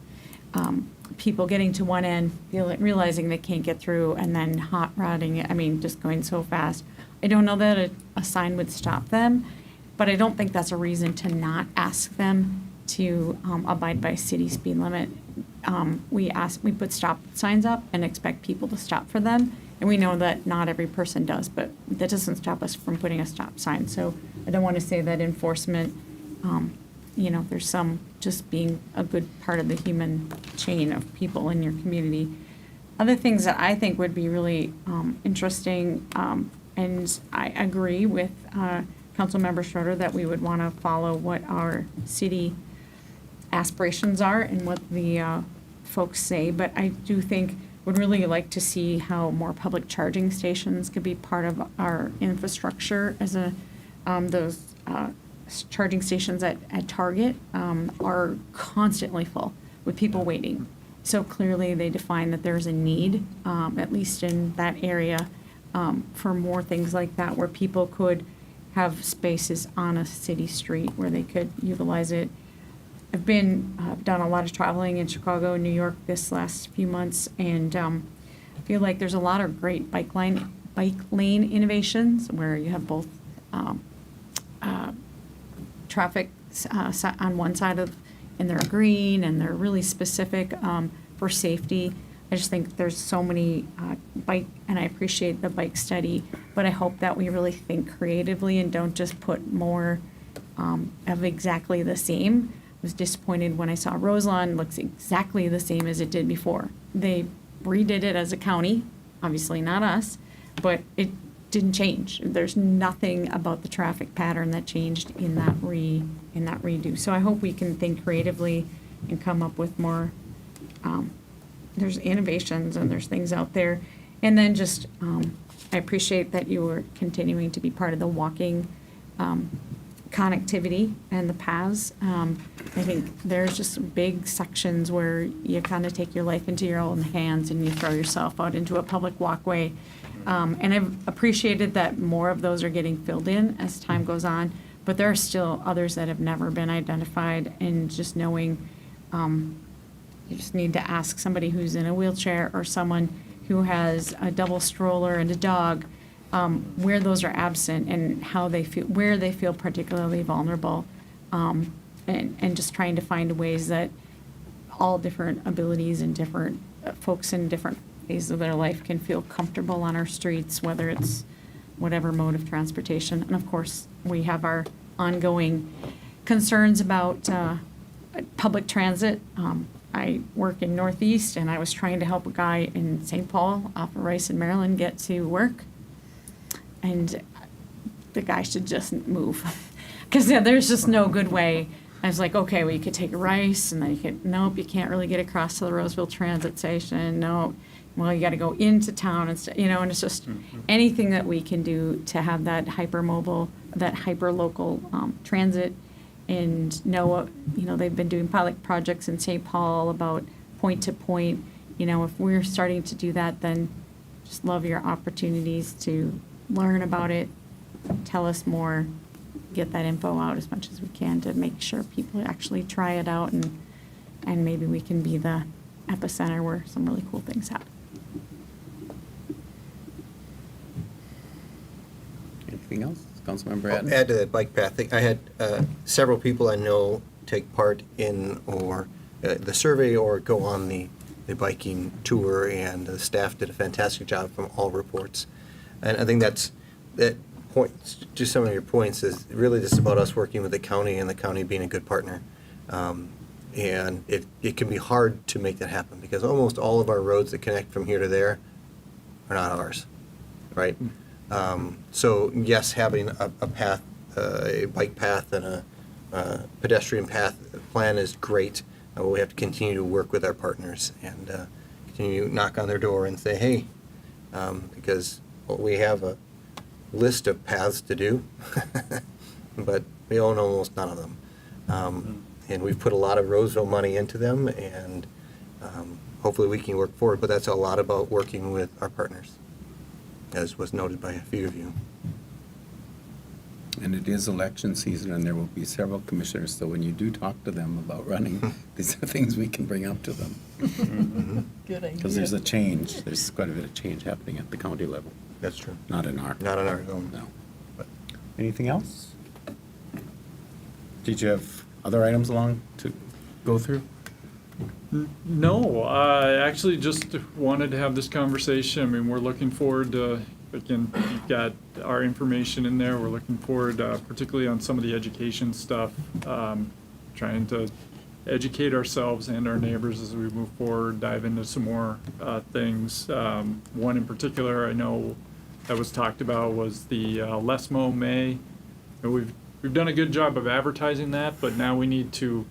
people getting to one end, realizing they can't get through, and then hot rodding it. I mean, just going so fast. I don't know that a sign would stop them, but I don't think that's a reason to not ask them to abide by city speed limit. We put stop signs up and expect people to stop for them, and we know that not every person does, but that doesn't stop us from putting a stop sign. So I don't want to say that enforcement, there's some just being a good part of the human chain of people in your community. Other things that I think would be really interesting, and I agree with Councilmember Schroeder that we would want to follow what our city aspirations are and what the folks say, but I do think would really like to see how more public charging stations could be part of our infrastructure as those charging stations at Target are constantly full with people waiting. So clearly they define that there's a need, at least in that area, for more things like that, where people could have spaces on a city street where they could utilize it. I've done a lot of traveling in Chicago and New York this last few months, and I feel like there's a lot of great bike lane innovations where you have both traffic on one side of and they're green, and they're really specific for safety. I just think there's so many bike, and I appreciate the bike study, but I hope that we really think creatively and don't just put more of exactly the same. I was disappointed when I saw Roselawn looks exactly the same as it did before. They redid it as a county, obviously not us, but it didn't change. There's nothing about the traffic pattern that changed in that redo. So I hope we can think creatively and come up with more. There's innovations and there's things out there. And then just, I appreciate that you were continuing to be part of the walking connectivity and the paths. I think there's just big sections where you kind of take your life into your own hands and you throw yourself out into a public walkway. And I've appreciated that more of those are getting filled in as time goes on, but there are still others that have never been identified, and just knowing, you just need to ask somebody who's in a wheelchair or someone who has a double stroller and a dog, where those are absent and how they feel, where they feel particularly vulnerable, and just trying to find ways that all different abilities and different folks in different phases of their life can feel comfortable on our streets, whether it's whatever mode of transportation. And of course, we have our ongoing concerns about public transit. I work in Northeast, and I was trying to help a guy in St. Paul off of Rice in Maryland get to work. And the guy should just move, because there's just no good way. I was like, okay, well, you could take Rice, and then you could, nope, you can't really get across to the Roseville Transit Station, no. Well, you got to go into town and and it's just anything that we can do to have that hypermobile, that hyper-local transit, and know, they've been doing pilot projects in St. Paul about point to point. If we're starting to do that, then just love your opportunities to learn about it, tell us more, get that info out as much as we can to make sure people actually try it out, and maybe we can be the epicenter where some really cool things happen. Anything else? Councilmember I'll Adams? add to that bike path thing. I had several people I know take part in or the survey or go on the biking tour, and the staff did a fantastic job from all reports. And I think that points to some of your points is really just about us working with the county and the county being a good partner. And it can be hard to make that happen because almost all of our roads that connect from here to there are not ours, right? So yes, having a path, a bike path and a pedestrian path plan is great. We have to continue to work with our partners and continue to knock on their door and say, hey, because we have a list of paths to do, but we own almost none of them. And we've put a lot of Roseville money into them, and hopefully we can work forward, but that's a lot about working with our partners, as was noted by a few of you. And it is election season, and there will be several commissioners, so when you do talk to them about running, these are things we can bring up to them. Good idea. Because there's a change, there's quite a bit of change happening at the county level, That's true. not in our. Not on our own. No. But Anything else? Did you have other items along to go through? No, I actually just wanted to have this conversation. I mean, we're looking forward to, again, you've got our information in there. We're looking forward, particularly on some of the education stuff, trying to educate ourselves and our neighbors as we move forward, dive into some more things. One in particular I know that was talked about was the Lesmo May. And we've done a good job of advertising that, but now we need to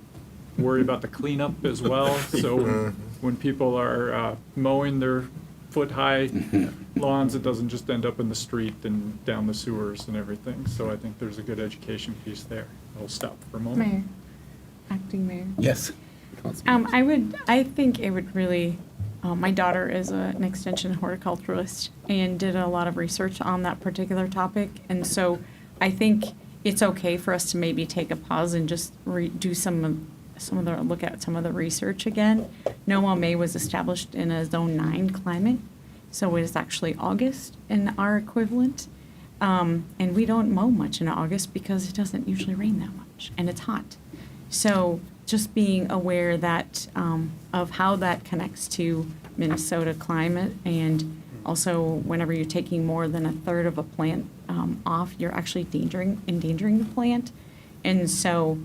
worry about the cleanup as well. So when people are mowing their foot-high lawns, it doesn't just end up in the street and down the sewers and everything. So I think there's a good education piece there. I'll stop for a moment. Mayor, acting mayor. Yes. I think it would really, my daughter is an extension horticulturalist and did a lot of research on that particular topic. And so I think it's okay for us to maybe take a pause and just do look at some of the research again. Noel May was established in a zone 9 climate, so it is actually August in our equivalent. And we don't mow much in August because it doesn't usually rain that much and it's hot. So just being aware that, of how that connects to Minnesota climate, and also whenever you're taking more than a third of a plant off, you're actually endangering the plant. And so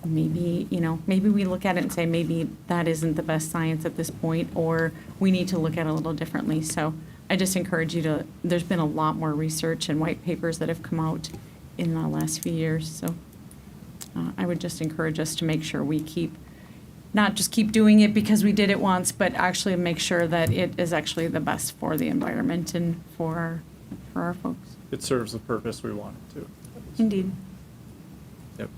maybe, maybe we look at it and say, maybe that isn't the best science at this point, or we need to look at it a little differently. So I just encourage you to, there's been a lot more research and white papers that have come out in the last few years. So I would just encourage us to make sure we not just keep doing it because we did it once, but actually make sure that it is actually the best for the environment and for our folks. It serves the purpose we want it to. Indeed. Yep.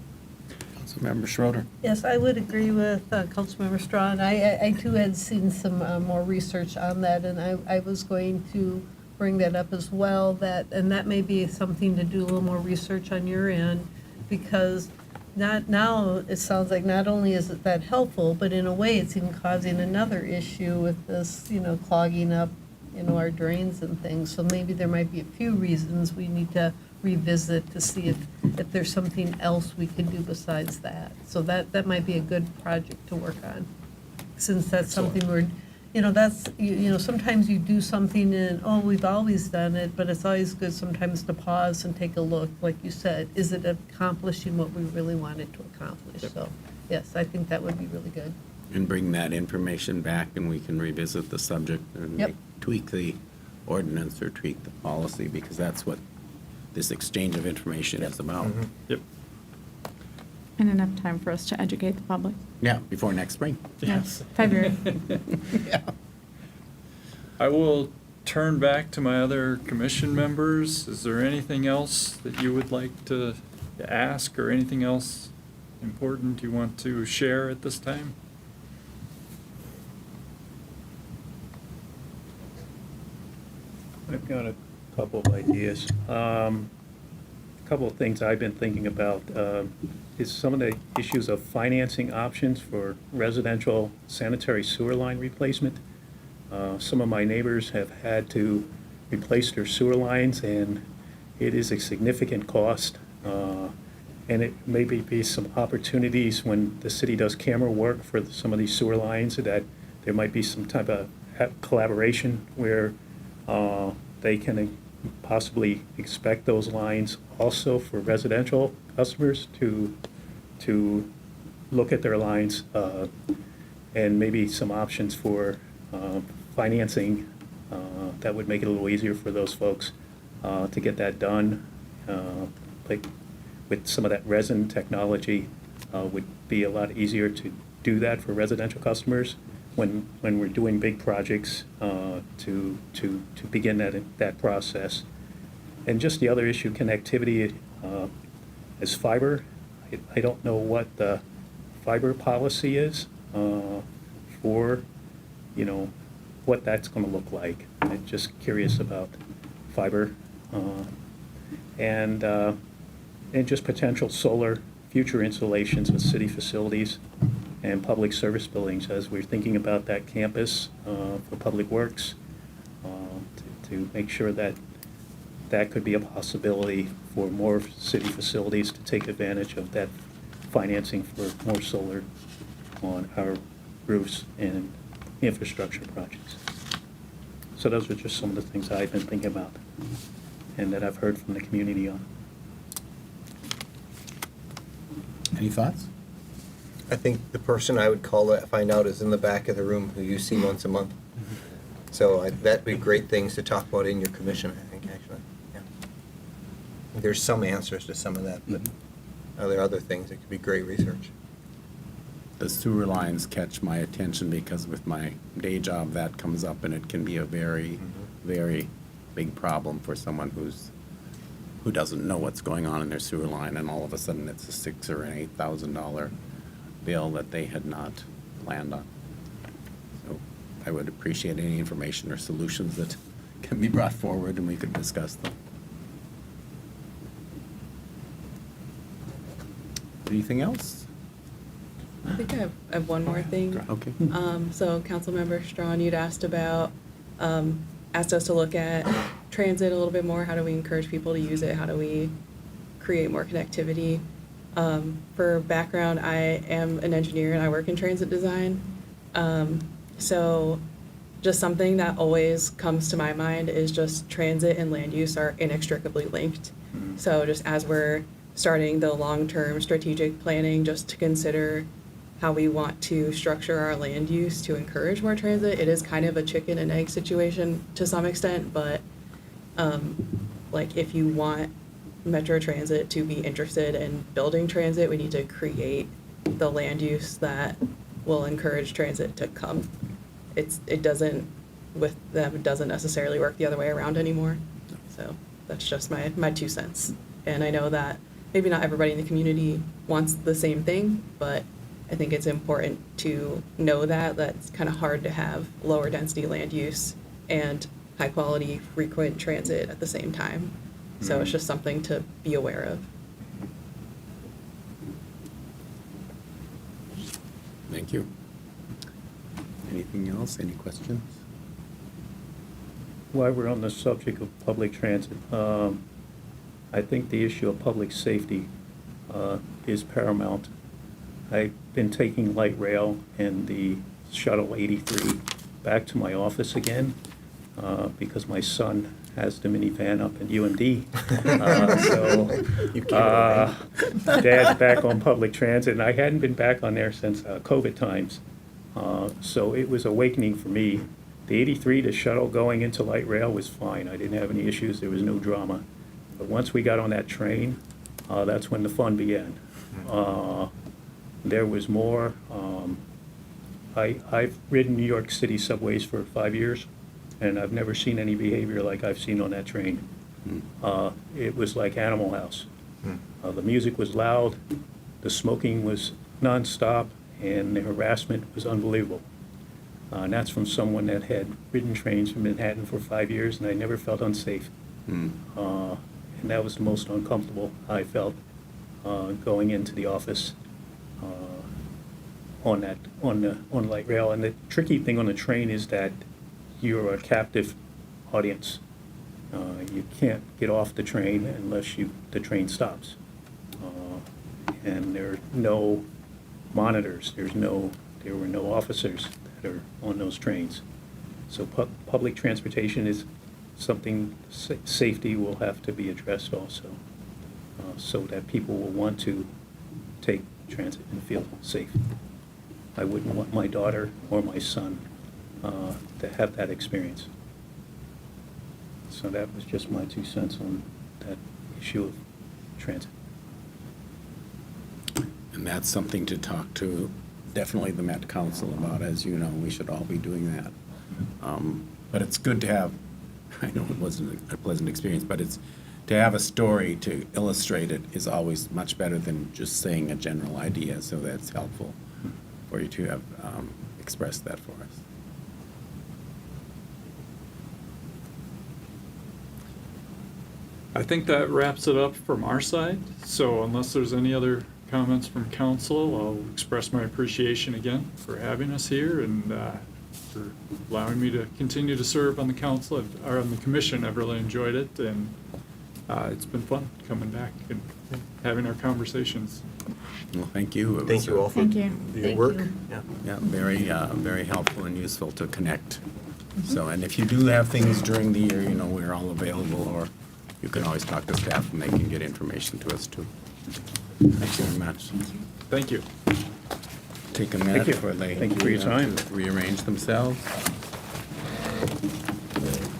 Councilmember Schroeder. Yes, I would agree with Councilmember Strawn. I too had seen some more research on that, and I was going to bring that up as well, and that may be something to do a little more research on your end, because now it sounds like not only is it that helpful, but in a way it's even causing another issue with this, clogging up, our drains and things. So maybe there might be a few reasons we need to revisit to see if there's something else we could do besides that. So that might be a good project to work on, since that's something sometimes you do something and, we've always done it, but it's always good sometimes to pause and take a look, like you said, is it accomplishing what we really wanted to accomplish? So, yes, I think that would be really good. And bring that information back, and we can revisit the subject and Yep. tweak the ordinance or tweak the policy, because that's what this exchange of information is about. Yep. And enough time for us to educate the public. Yeah, before next spring. Yes. February. I will turn back to my other commission members. Is there anything else that you would like to ask, or anything else important you want to share at this time? I've got a couple of ideas. A couple of things I've been thinking about is some of the issues of financing options for residential sanitary sewer line replacement. Some of my neighbors have had to replace their sewer lines, and it is a significant cost. And it may be some opportunities when the city does camera work for some of these sewer lines, that there might be some type of collaboration where they can possibly inspect those lines also for residential customers to look at their lines, and maybe some options for financing that would make it a little easier for those folks to get that done. Like with some of that resin technology, would be a lot easier to do that for residential customers when we're doing big projects, to begin that process. And just the other issue, connectivity, is fiber. I don't know what the fiber policy is for, what that's going to look like. I'm just curious about fiber, and just potential solar future installations with city facilities and public service buildings as we're thinking about that campus for Public Works, to make sure that could be a possibility for more city facilities to take advantage of that financing for more solar on our roofs and infrastructure projects. So those are just some of the things I've been thinking about and that I've heard from the community on. Any thoughts? I think the person I would call to find out is in the back of the room, who you see once a month. So that'd be great things to talk about in your commission, I think, actually. Yeah. There's some answers to some of that, but are there other things that could be great research? The sewer lines catch my attention because with my day job, that comes up, and it can be a very, very big problem for someone who doesn't know what's going on in their sewer line, and all of a sudden it's a $6,000 or an $8,000 bill that they had not planned on. So I would appreciate any information or solutions that can be brought forward, and we could discuss them. Anything else? I think I have one more thing. Okay. So Councilmember Strawn, you'd asked us to look at transit a little bit more. How do we encourage people to use it? How do we create more connectivity? For background, I am an engineer and I work in transit design. So just something that always comes to my mind is just transit and land use are inextricably linked. So just as we're starting the long-term strategic planning, just to consider how we want to structure our land use to encourage more transit, it is kind of a chicken and egg situation to some extent, but like if you want Metro Transit to be interested in building transit, we need to create the land use that will encourage transit to come. It doesn't, with them, it doesn't necessarily work the other way around anymore. So that's just my 2 cents. And I know that maybe not everybody in the community wants the same thing, but I think it's important to know that that's kind of hard to have lower density land use and high quality frequent transit at the same time. So it's just something to be aware of. Thank you. Anything else? Any questions? While we're on the subject of public transit, I think the issue of public safety is paramount. I've been taking light rail and the Shuttle 83 back to my office again because my son has the minivan up in UMD. Dad's back on public transit, and I hadn't been back on there since COVID times. So it was awakening for me. The 83, the shuttle going into light rail was fine. I didn't have any issues. There was no drama. But once we got on that train, that's when the fun began. There was more. I've ridden New York City subways for 5 years, and I've never seen any behavior like I've seen on that train. It was like Animal House. The music was loud, the smoking was nonstop, and the harassment was unbelievable. And that's from someone that had ridden trains from Manhattan for 5 years, and I never felt unsafe. And that was the most uncomfortable I felt going into the office on light rail. And the tricky thing on the train is that you're a captive audience. You can't get off the train unless the train stops. And there are no monitors. There were no officers that are on those trains. So public transportation is something, safety will have to be addressed also, so that people will want to take transit and feel safe. I wouldn't want my daughter or my son to have that experience. So that was just my 2 cents on that issue of transit. And that's something to talk to definitely the Met Council about. As you know, we should all be doing that. But it's good to have, I know it wasn't a pleasant experience, but it's to have a story to illustrate it is always much better than just saying a general idea. So that's helpful for you to have expressed that for us. I think that wraps it up from our side. So unless there's any other comments from council, I'll express my appreciation again for having us here and for allowing me to continue to serve on the council or on the commission. I've really enjoyed it, and it's been fun coming back and having our conversations. Well, thank you. Thank you all for Thank you. your work. Yeah. Yeah, very helpful and useful to connect. So, and if you do have things during the year, you know, we're all available, or you can always talk to staff and they can get information to us too. Thank you very much. Thank you. Take a Thank minute you. for Thank you for your time. to rearrange themselves.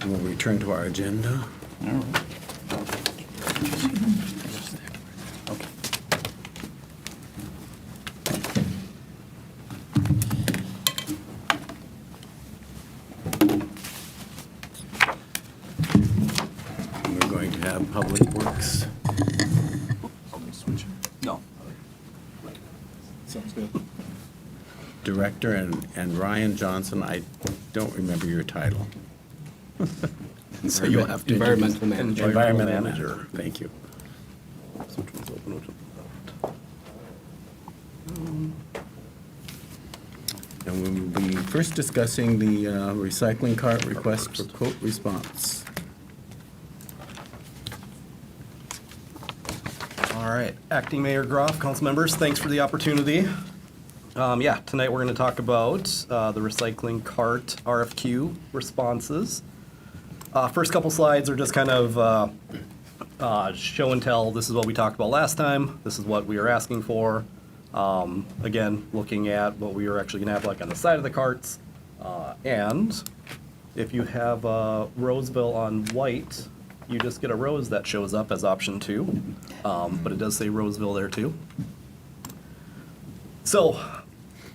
And we'll return to our agenda. All right. We're going to have Public Works. No. Sounds good. Director and Ryan Johnson, I don't remember your title. And so you'll have to. Environmental manager. Environmental manager, thank you. And we will be first discussing the recycling cart request for quote response. All All right, Acting Mayor Groff, council members, thanks for the opportunity. Yeah, tonight we're going to talk about the recycling cart RFQ responses. First couple slides are just kind of show and tell. This is what we talked about last time. This is what we are asking for. Again, looking at what we are actually going to have like on the side of the carts. And if you have Roseville on white, you just get a rose that shows up as option 2. But it does say Roseville there too. So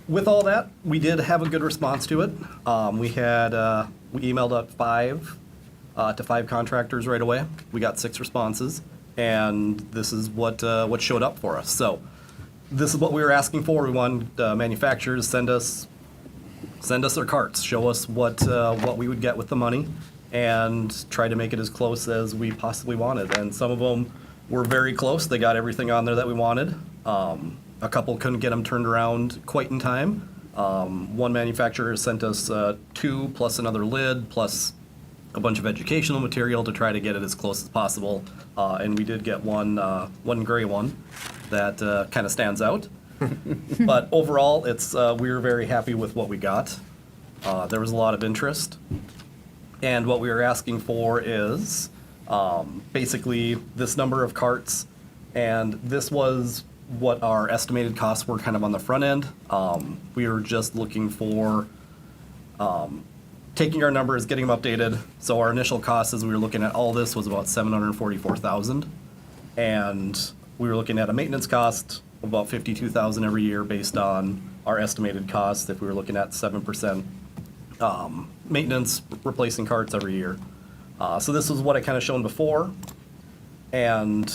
with all that, we did have a good response to it. We emailed out 5 contractors right away. We got 6 responses, and this is what showed up for us. So this is what we were asking for. We wanted manufacturers send us their carts, show us what we would get with the money, and try to make it as close as we possibly wanted. And some of them were very close. They got everything on there that we wanted. A couple couldn't get them turned around quite in time. One manufacturer sent us 2 plus another lid plus a bunch of educational material to try to get it as close as possible. And we did get one gray one that kind of stands out. But overall, we were very happy with what we got. There was a lot of interest. And what we were asking for is basically this number of carts, and this was what our estimated costs were kind of on the front end. We were just looking for taking our numbers, getting them updated. So our initial cost as we were looking at all this was about $744,000. And we were looking at a maintenance cost of about $52,000 every year based on our estimated cost if we were looking at 7% maintenance, replacing carts every year. So this was what I kind of shown before. And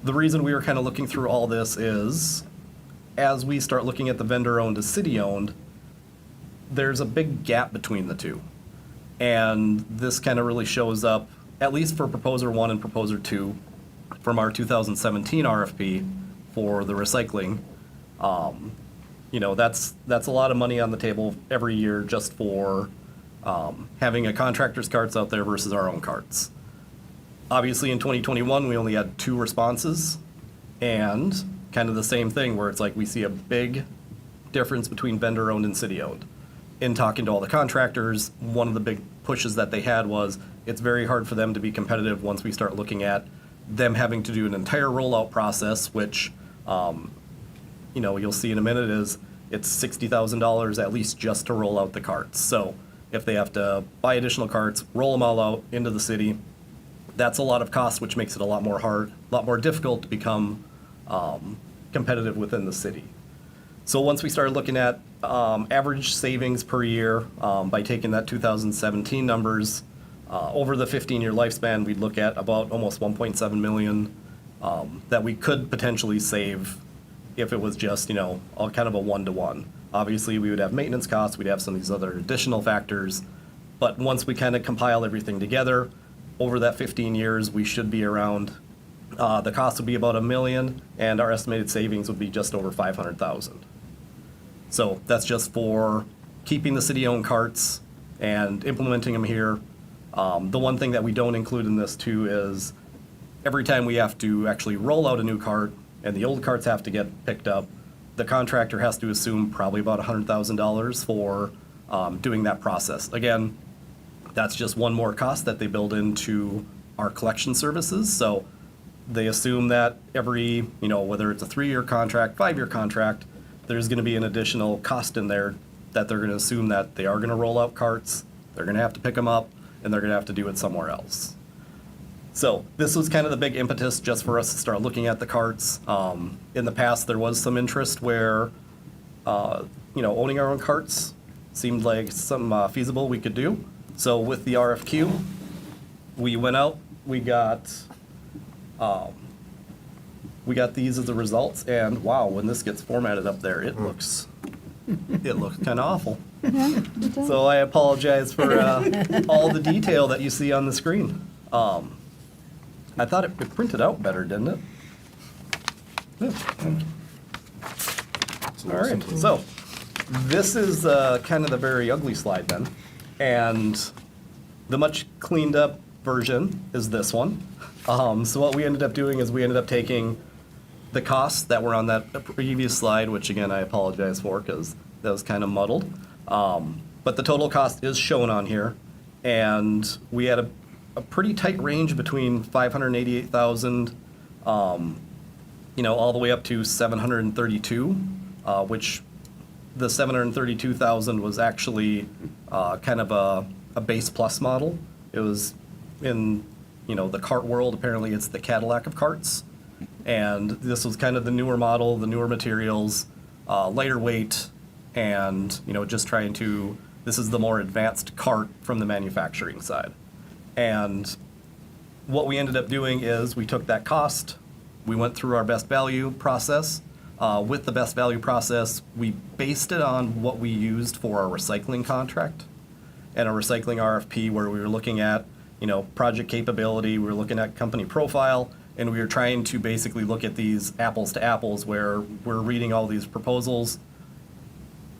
the reason we were kind of looking through all this is as we start looking at the vendor-owned to city-owned, there's a big gap between the two. And this kind of really shows up, at least for Proposer 1 and Proposer 2, from our 2017 RFP for the recycling. You know, that's a lot of money on the table every year just for having a contractor's carts out there versus our own carts. Obviously, in 2021, we only had 2 responses, and kind of the same thing where it's like we see a big difference between vendor-owned and city-owned. In talking to all the contractors, one of the big pushes that they had was it's very hard for them to be competitive once we start looking at them having to do an entire rollout process, which, you know, you'll see in a minute is it's $60,000 at least just to roll out the carts. So if they have to buy additional carts, roll them all out into the city, that's a lot of cost, which makes it a lot more difficult to become competitive within the city. So once we started looking at average savings per year by taking that 2017 numbers, over the 15-year lifespan, we'd look at about almost 1.7 million that we could potentially save if it was just, you know, kind of a one-to-one. Obviously, we would have maintenance costs, we'd have some of these other additional factors, but once we kind of compile everything together, over that 15 years, we should be around, the cost would be about $1 million, and our estimated savings would be just over $500,000. So that's just for keeping the city-owned carts and implementing them here. The one thing that we don't include in this too is every time we have to actually roll out a new cart and the old carts have to get picked up, the contractor has to assume probably about $100,000 for doing that process. Again, that's just one more cost that they build into our collection services. So they assume that every, you know, whether it's a 3-year contract, 5-year contract, there's going to be an additional cost in there that they're going to assume that they are going to roll out carts, they're going to have to pick them up, and they're going to have to do it somewhere else. So this was kind of the big impetus just for us to start looking at the carts. In the past, there was some interest where, you know, owning our own carts seemed like something feasible we could do. So with the RFQ, we went out, we got these as the results, and wow, when this gets formatted up there, it looks kind of awful. Yeah, it does. So I apologize for all the detail that you see on the screen. I thought it printed out better, didn't it? Yeah. All right, so this is kind of the very ugly slide then. And the much cleaned up version is this one. So what we ended up doing is we ended up taking the costs that were on that previous slide, which again, I apologize for because that was kind of muddled. But the total cost is shown on here. And we had a pretty tight range between 588,000, all the way up to 732, which the 732,000 was actually kind of a base plus model. It was in, the cart world, apparently it's the Cadillac of carts. And this was kind of the newer model, the newer materials, lighter weight, and, just trying to, this is the more advanced cart from the manufacturing side. And what we ended up doing is we took that cost, we went through our best value process. With the best value process, we based it on what we used for our recycling contract and a recycling RFP, where we were looking at, project capability, we were looking at company profile, and we were trying to basically look at these apples to apples, where we're reading all these proposals.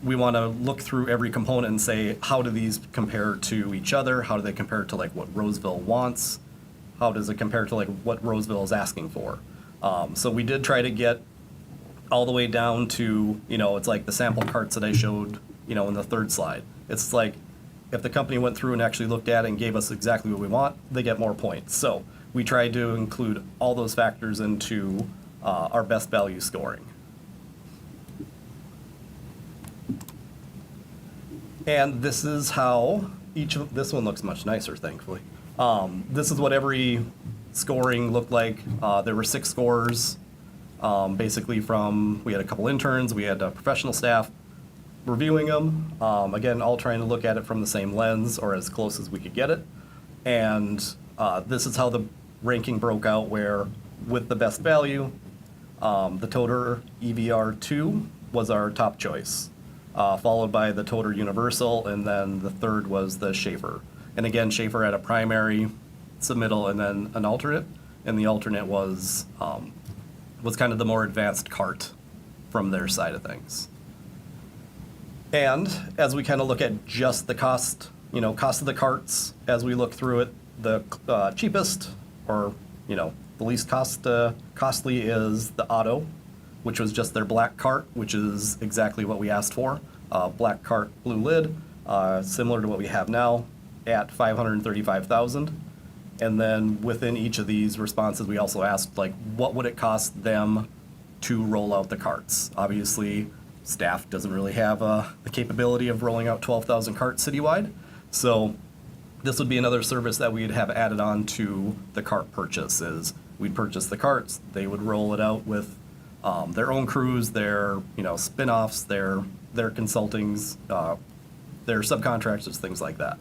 We want to look through every component and say, how do these compare to each other? How do they compare to like what Roseville wants? How does it compare to like what Roseville is asking for? So we did try to get all the way down to, it's like the sample carts that I showed, in the third slide. It's like if the company went through and actually looked at it and gave us exactly what we want, they get more points. So we tried to include all those factors into our best value scoring. And this is how this one looks much nicer, thankfully. This is what every scoring looked like. There were 6 scores, basically we had a couple interns, we had professional staff reviewing them. Again, all trying to look at it from the same lens or as close as we could get it. And this is how the ranking broke out, where with the best value, the Toter EVR2 was our top choice. Followed by the Toter Universal, and then the third was the Schaefer. And again, Schaefer had a primary submittal and then an alternate, and the alternate was kind of the more advanced cart from their side of things. And as we kind of look at just the cost of the carts, as we look through it, the cheapest or, the least costly is the Otto, which was just their black cart, which is exactly what we asked for. Black cart, blue lid, similar to what we have now at 535,000. And then within each of these responses, we also asked, what would it cost them to roll out the carts? Obviously, staff doesn't really have the capability of rolling out 12,000 carts citywide. So this would be another service that we'd have added on to the cart purchase. Is we'd purchase the carts, they would roll it out with their own crews, their spin-offs, their consultings, their subcontractors, things like that.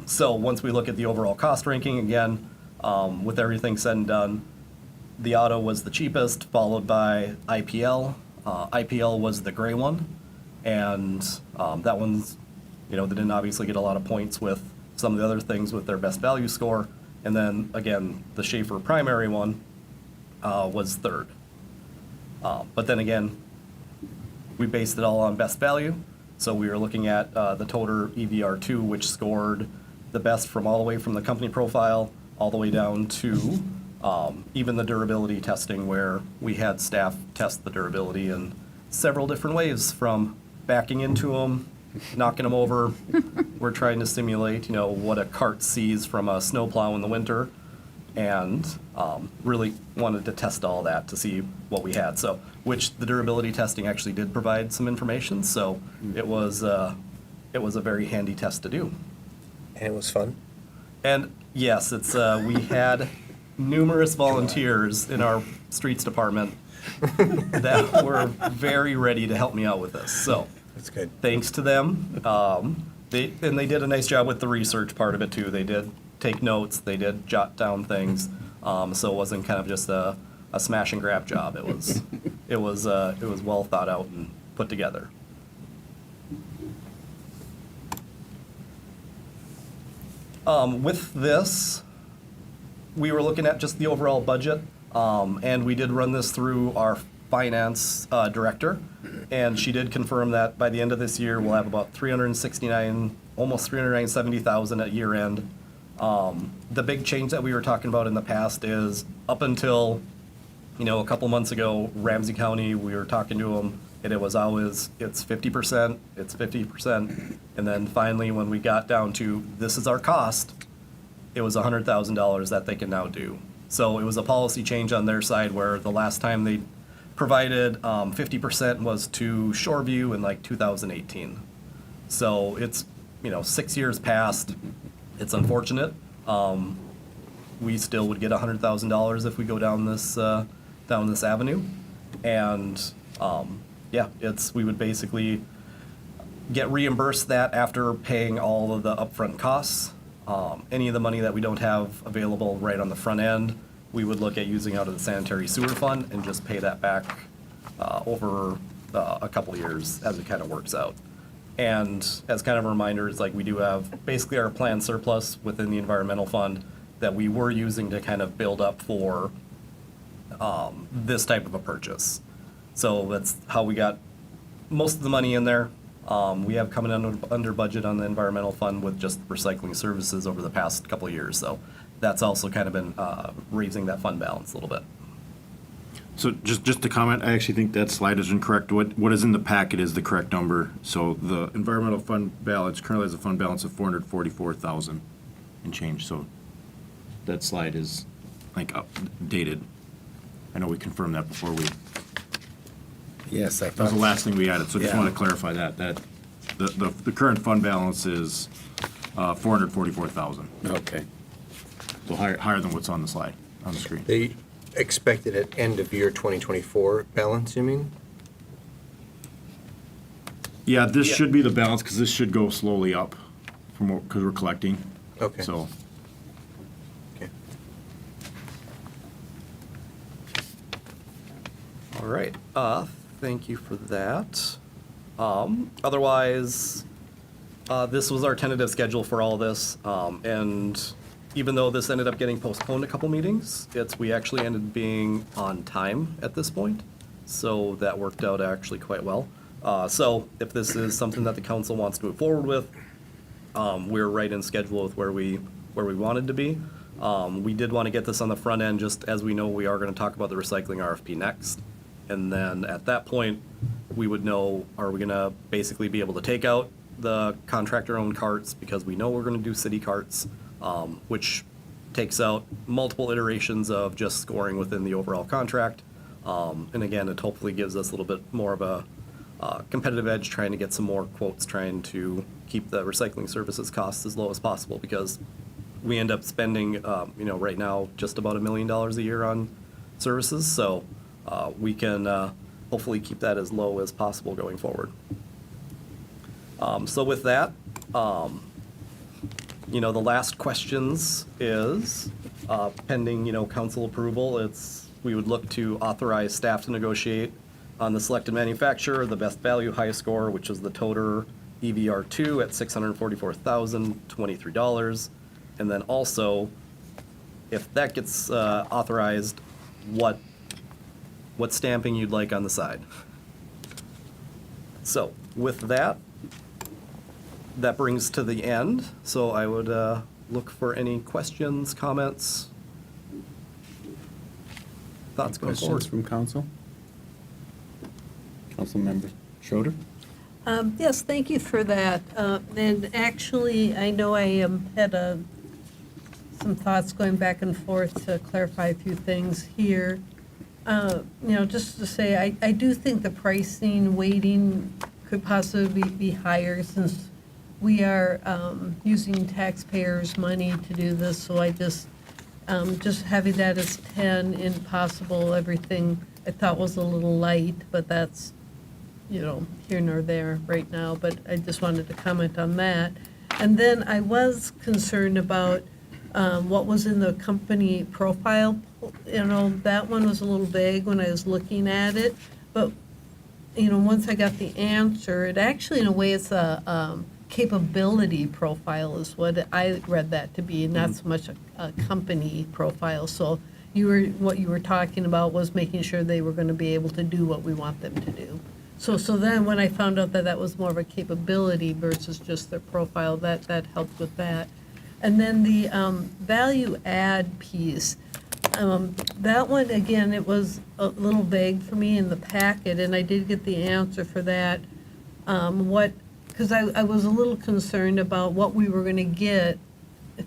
So once we look at the overall cost ranking, again, with everything said and done, the Otto was the cheapest, followed by IPL. IPL was the gray one, and that one's, they didn't obviously get a lot of points with some of the other things with their best value score. And then again, the Schaefer primary one was third. But then again, we based it all on best value. So we were looking at the Toter EVR2, which scored the best from all the way from the company profile all the way down to even the durability testing, where we had staff test the durability in several different ways, from backing into them, knocking them over. We're trying to simulate, what a cart sees from a snowplow in the winter, and really wanted to test all that to see what we had. So, which the durability testing actually did provide some information. So it was a very handy test to do. And it was fun. And yes, it's we had numerous volunteers in our streets department that were very ready to help me out with this. So That's good. thanks to them. They did a nice job with the research part of it too. They did take notes. They did jot down things. So it wasn't kind of just a smash and grab job. It was well thought out and put together. With this, we were looking at just the overall budget, and we did run this through our finance director, and she did confirm that by the end of this year, we'll have about almost 370,000 at year end, The big change that we were talking about in the past is up until, a couple months ago, Ramsey County, we were talking to them, and it was always, it's 50%, it's 50%. And then finally, when we got down to, this is our cost, it was $100,000 that they can now do. So it was a policy change on their side where the last time they provided 50% was to Shoreview in like 2018. So it's, 6 years past. It's unfortunate. We still would get $100,000 if we go down this avenue. And we would basically get reimbursed that after paying all of the upfront costs. Any of the money that we don't have available right on the front end, we would look at using out of the sanitary sewer fund and just pay that back over a couple years as it kind of works out. And as kind of a reminder, it's like we do have basically our planned surplus within the environmental fund that we were using to kind of build up for this type of a purchase. So that's how we got most of the money in there. We have coming under budget on the environmental fund with just recycling services over the past couple of years. So that's also kind of been raising that fund balance a little bit. So just to comment, I actually think that slide is incorrect. What is in the packet is the correct number. So the environmental fund balance currently has a fund balance of 444,000 and change. So that slide is like updated. I know we confirmed that before we. Yes, I That was thought. the last thing we added. So just Yeah. want to clarify that the current fund balance is 444,000. Okay. So higher than what's on the slide on the screen. The expected at end of year 2024 balance, you mean? Yeah, this should be the balance because this should go slowly up because we're collecting. Okay. So. Okay. All right. Thank you for that. Otherwise, this was our tentative schedule for all this. And even though this ended up getting postponed a couple meetings, we actually ended up being on time at this point. So that worked out actually quite well. So if this is something that the council wants to move forward with, we're right in schedule with where we wanted to be. We did want to get this on the front end, just as we know we are going to talk about the recycling RFP next. And then at that point, we would know, are we going to basically be able to take out the contractor-owned carts, because we know we're going to do city carts, which takes out multiple iterations of just scoring within the overall contract. And again, it hopefully gives us a little bit more of a competitive edge, trying to get some more quotes, trying to keep the recycling services costs as low as possible, because we end up spending, right now, just about $1 million a year on services. So we can hopefully keep that as low as possible going forward. So with that, the last questions is pending, council approval. We would look to authorize staff to negotiate on the selected manufacturer, the best value, highest score, which is the Toter EVR2 at $644,023. And then also, if that gets authorized, what stamping you'd like on the side. So with that, that brings to the end. So I would look for any questions, comments, thoughts going Questions forward. from council? Councilmember Schroeder? Yes, thank you for that. And actually, I know I had some thoughts going back and forth to clarify a few things here. Just to say, I do think the pricing weighting could possibly be higher, since we are using taxpayers' money to do this. So I just having that as 10 in possible everything, I thought was a little light, but that's, here nor there right now. But I just wanted to comment on that. And then I was concerned about what was in the company profile. That one was a little vague when I was looking at it. But, once I got the answer, it actually, in a way, it's a capability profile is what I read that to be, not so much a company profile. So what you were talking about was making sure they were going to be able to do what we want them to do. So then when I found out that that was more of a capability versus just their profile, that helped with that. And then the value add piece, that one, again, it was a little vague for me in the packet, and I did get the answer for that. Because I was a little concerned about what we were going to get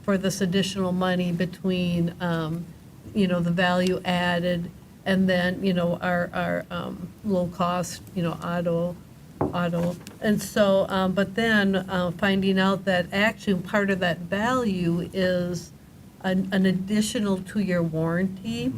for this additional money between, you know, the value added and then, you know, our low cost, you know, auto. And so, but then finding out that actually part of that value is an additional 2-year warranty.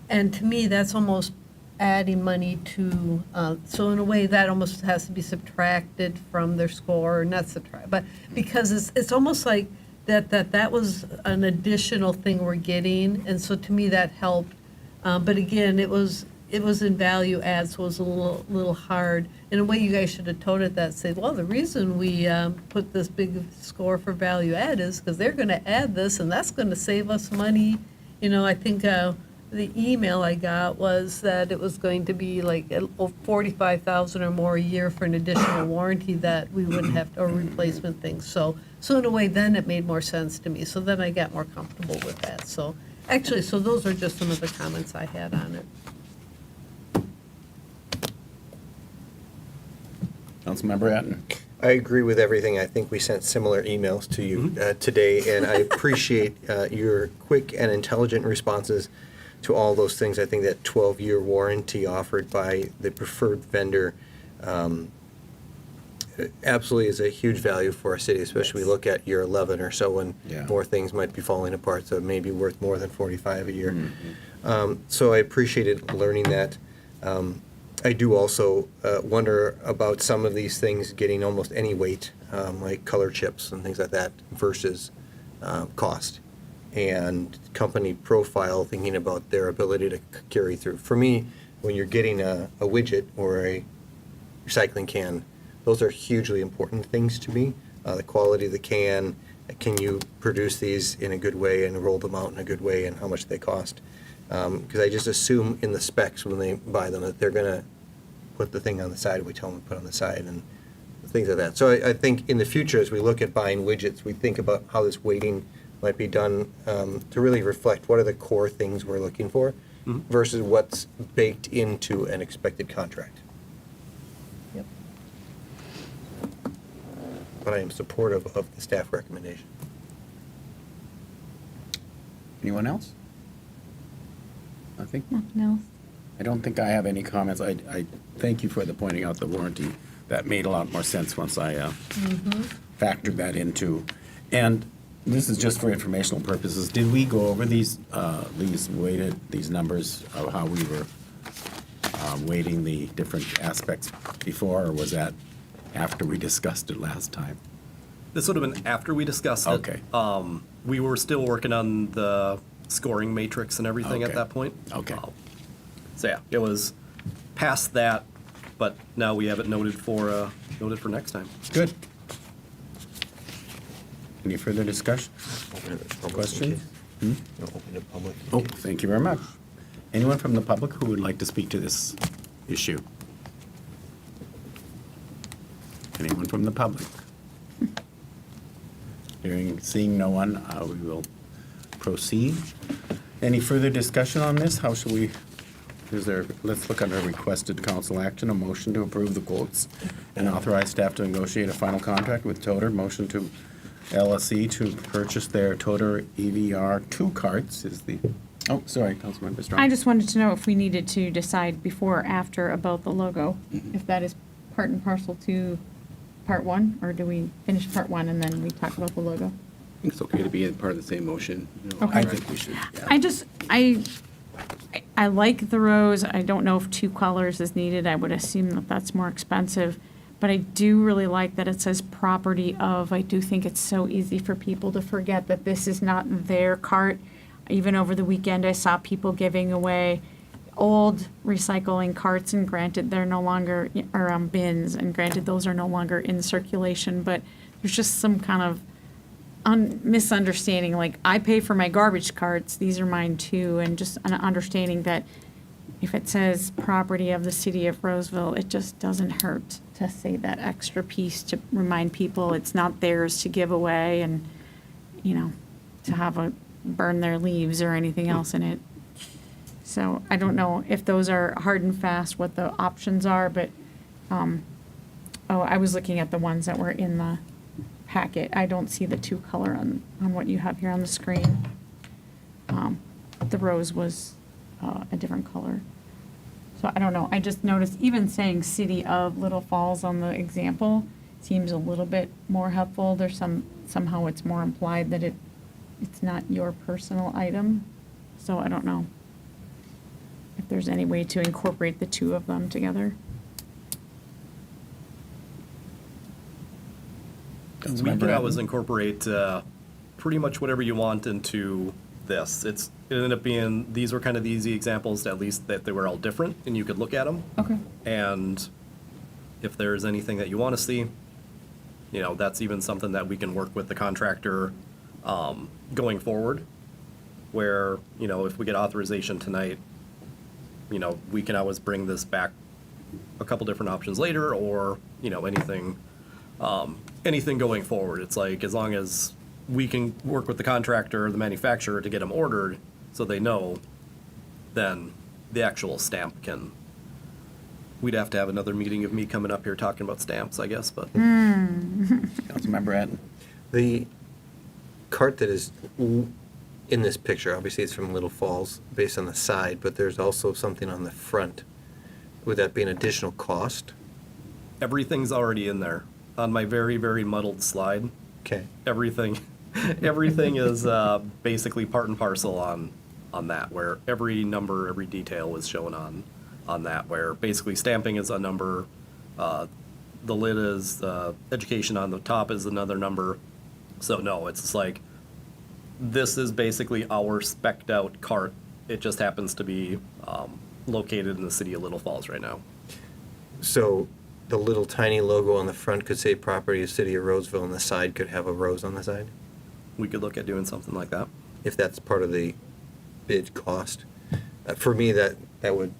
And to me, that's almost adding money to, so in a way, that almost has to be subtracted from their score, not subtract, but because it's almost like that was an additional thing we're getting, and so to me, that helped. But again, it was in value add, so it was a little hard. In a way, you guys should have told it that, say, well, the reason we put this big score for value add is because they're going to add this, and that's going to save us money. You know, I think the email I got was that it was going to be like $45,000 or more a year for an additional warranty that we wouldn't have, or replacement things. So in a way, then it made more sense to me. So then I got more comfortable with that. So actually, so those are just some of the comments I had on it. Councilmember Atten. I agree with everything. I think we sent similar emails to you today, and I appreciate your quick and intelligent responses to all those things. I think that 12-year warranty offered by the preferred vendor absolutely is a huge value for our city, especially we look at year 11 or so when more things might be falling apart, so it may be worth more than $45 a year. So I appreciated learning that. I do also wonder about some of these things getting almost any weight, like color chips and things like that, versus cost and company profile, thinking about their ability to carry through. For me, when you're getting a widget or a recycling can, those are hugely important things to me. The quality of the can, can you produce these in a good way and roll them out in a good way, and how much they cost. Because I just assume in the specs when they buy them that they're going to put the thing on the side we tell them to put on the side and things like that. So I think in the future, as we look at buying widgets, we think about how this weighting might be done to really reflect what are the core things we're looking for versus what's baked into an expected contract. Yep. But I am supportive of the staff recommendation. Anyone else? Nothing? Nothing else. I don't think I have any comments. I thank you for the pointing out the warranty. That made a lot more sense once I factored that into. And this is just for informational purposes. Did we go over these numbers of how we were weighting the different aspects before, or was that after we discussed it last time? This would have been after we discussed it. Okay. We were still working on the scoring matrix and everything at Okay. that point. Okay. So yeah, it was past that, but now we have it noted for next time. Good. Any further discussion? Questions? Open to public. Oh, thank you very much. Anyone from the public who would like to speak to this issue? Anyone from the public? Seeing no one, we will proceed. Any further discussion on this? How should we, let's look under requested council action, a motion to approve the quotes and authorize staff to negotiate a final contract with Toter. Motion to LSE to purchase their Toter EVR 2 carts is the, oh, sorry, Councilmember Strong. I just wanted to know if we needed to decide before or after about the logo, if that is part and parcel to part one, or do we finish part one and then we talk about the logo? I think it's okay to be in part of the same motion. You know, Okay. I think we should, I like the rose. I don't know if 2 colors is needed. I would assume that that's more expensive. But I do really like that it says property of. I do think it's so easy for people to forget that this is not their cart. Even over the weekend, I saw people giving away old recycling carts, and granted, they're no longer, or bins, and granted, those are no longer in circulation, but there's just some kind of misunderstanding, like, I pay for my garbage carts, these are mine too, and just an understanding that if it says property of the city of Roseville, it just doesn't hurt to say that extra piece to remind people it's not theirs to give away, and to have burn their leaves or anything else in it. So I don't know if those are hard and fast, what the options are, but, I was looking at the ones that were in the packet. I don't see the two color on what you have here on the screen. The rose was a different color. So I don't know. I just noticed even saying City of Little Falls on the example seems a little bit more helpful. There's somehow it's more implied that it's not your personal item. So I don't know if there's any way to incorporate the two of them together. We can always incorporate pretty much whatever you want into this. It ended up being, these were kind of the easy examples, at least that they were all different, and you could look at them. Okay. And if there's anything that you want to see, that's even something that we can work with the contractor going forward, where, if we get authorization tonight, we can always bring this back a couple different options later, or, anything going forward. It's like, as long as we can work with the contractor, the manufacturer, to get them ordered so they know, then the actual stamp we'd have to have another meeting of me coming up here talking about stamps, I guess, but. Councilmember Atten. The cart that is in this picture, obviously it's from Little Falls based on the side, but there's also something on the front. Would that be an additional cost? Everything's already in there. On my very, very muddled slide, Okay. everything is basically part and parcel on that, where every number, every detail is shown on that, where basically stamping is a number, the lid is, education on the top is another number. So no, it's just like, this is basically our spec'd out cart. It just happens to be located in the city of Little Falls right now. So the little tiny logo on the front could say property of City of Roseville, and the side could have a rose on the side? We could look at doing something like that. If that's part of the bid cost. For me, that would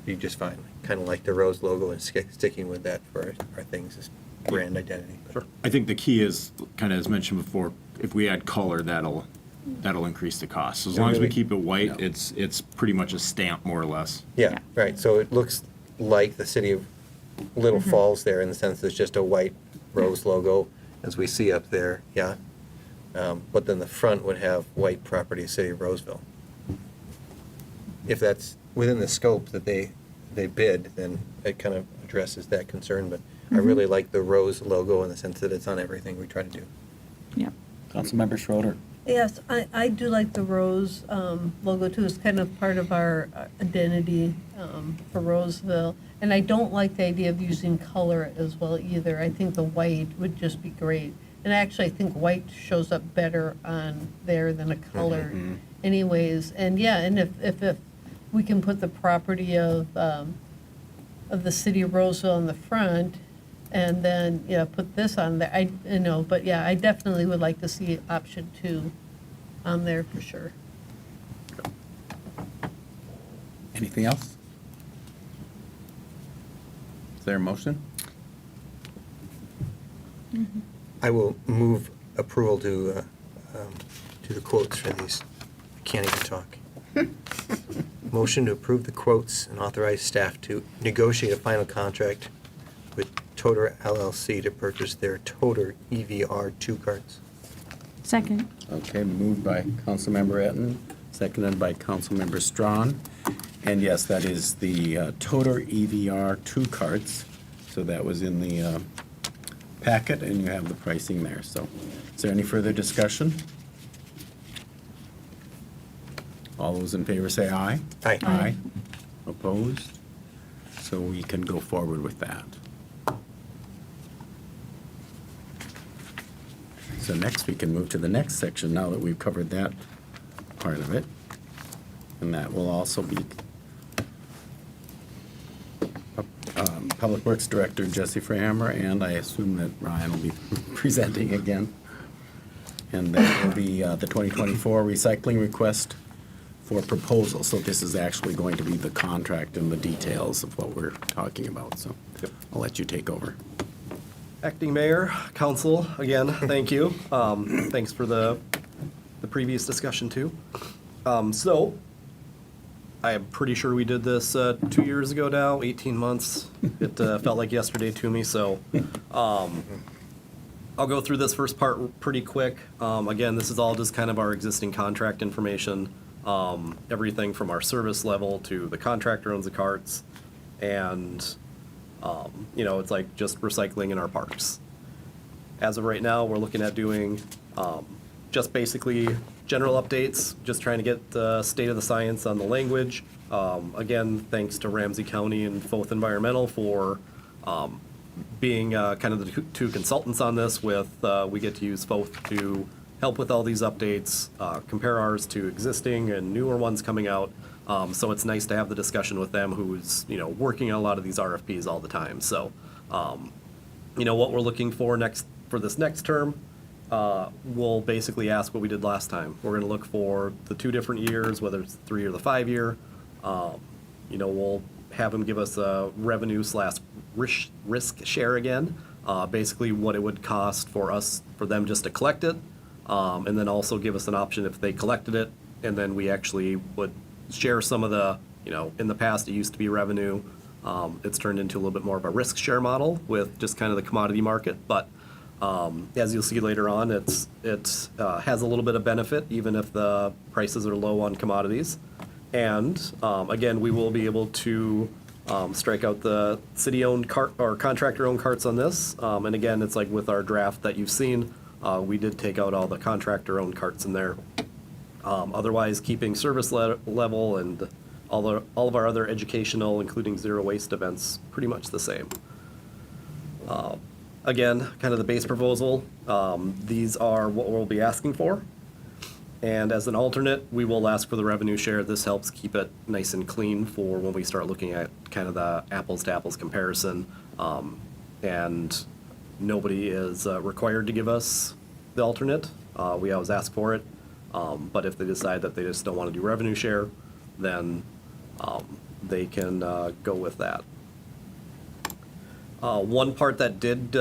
be just fine. Kind of like the rose logo and sticking with that for our things as brand identity. Sure. I think the key is, kind of as mentioned before, if we add color, that'll increase the cost. So as long as we keep it white, it's pretty much a stamp, more or less. Yeah, right. So it looks like the City of Little Falls there, in the sense it's just a white rose logo, as we see up there, yeah. But then the front would have white property of City of Roseville. If that's within the scope that they bid, then it kind of addresses that concern. But I really like the rose logo in the sense that it's on everything we try to do. Yeah. Councilmember Schroeder. Yes, I do like the rose logo too. It's kind of part of our identity for Roseville. And I don't like the idea of using color as well either. I think the white would just be great. And actually, I think white shows up better on there than a color anyways. And yeah, and if we can put the property of the city of Roseville on the front, and then, put this on there, but yeah, I definitely would like to see option 2 on there for sure. Anything else? Is there a motion? I will move approval to the quotes for these. I can't even talk. Motion to approve the quotes and authorize staff to negotiate a final contract with Toter LLC to purchase their Toter EVR 2 carts. Second. Okay, moved by Councilmember Etten, seconded by Councilmember Strawn. And yes, that is the Toter EVR 2 carts. So that was in the packet, and you have the pricing there. So is there any further discussion? All those in favor say aye. Aye. Aye. Opposed? So we can go forward with that. So next, we can move to the next section now that we've covered that part of it. And that will also be Public Works Director Jesse Frehammer, and I assume that Ryan will be presenting again. And that will be the 2024 recycling request for proposal. So this is actually going to be the contract and the details of what we're talking about. So I'll let you take over. Acting Mayor, Council, again, thank you. Thanks for the previous discussion too. So, I am pretty sure we did this 2 years ago now, 18 months. It felt like yesterday to me, so I'll go through this first part pretty quick. Again, this is all just kind of our existing contract information. Everything from our service level to the contractor owns the carts, and it's like just recycling in our parks. As of right now, we're looking at doing just basically general updates, just trying to get the state of the science on the language. Again, thanks to Ramsey County and Foth Environmental for being kind of the two consultants on this. We get to use Foth to help with all these updates, compare ours to existing and newer ones coming out. So it's nice to have the discussion with them, who's working on a lot of these RFPs all the time. So what we're looking for this next term, we'll basically ask what we did last time. We're going to look for the 2 different years, whether it's 3 or the 5 year. We'll have them give us a revenue / risk share again, basically what it would cost for them just to collect it, and then also give us an option if they collected it, and then we actually would share some of the, in the past it used to be revenue. It's turned into a little bit more of a risk share model with just kind of the commodity market, but as you'll see later on, it has a little bit of benefit even if the prices are low on commodities. And again, we will be able to strike out the city-owned cart or contractor-owned carts on this. And again, it's like with our draft that you've seen, we did take out all the contractor-owned carts in there. Otherwise, keeping service level and all of our other educational, including zero waste events, pretty much the same. Again, kind of the base proposal. These are what we'll be asking for. And as an alternate, we will ask for the revenue share. This helps keep it nice and clean for when we start looking at kind of the apples to apples comparison. And nobody is required to give us the alternate. We always ask for it. But if they decide that they just don't want to do revenue share, then they can go with that. One part that did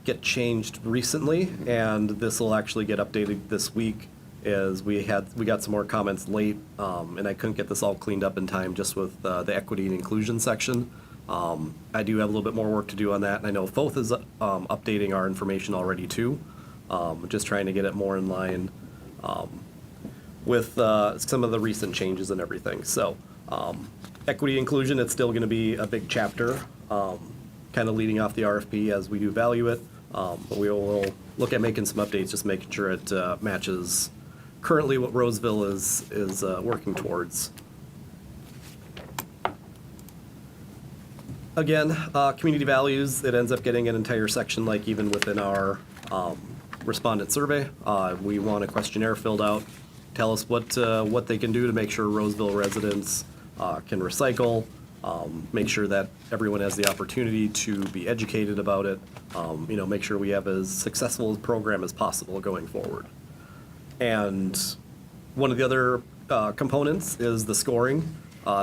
get changed recently, and this will actually get updated this week, is we got some more comments late, and I couldn't get this all cleaned up in time just with the equity and inclusion section. I do have a little bit more work to do on that, and I know Foth is updating our information already too, just trying to get it more in line with some of the recent changes and everything. So equity inclusion, it's still going to be a big chapter, kind of leading off the RFP as we do value it, but we will look at making some updates, just making sure it matches currently what Roseville is working towards. Again, community values, it ends up getting an entire section, like even within our respondent survey. We want a questionnaire filled out, tell us what they can do to make sure Roseville residents can recycle, make sure that everyone has the opportunity to be educated about it, make sure we have as successful a program as possible going forward. And one of the other components is the scoring.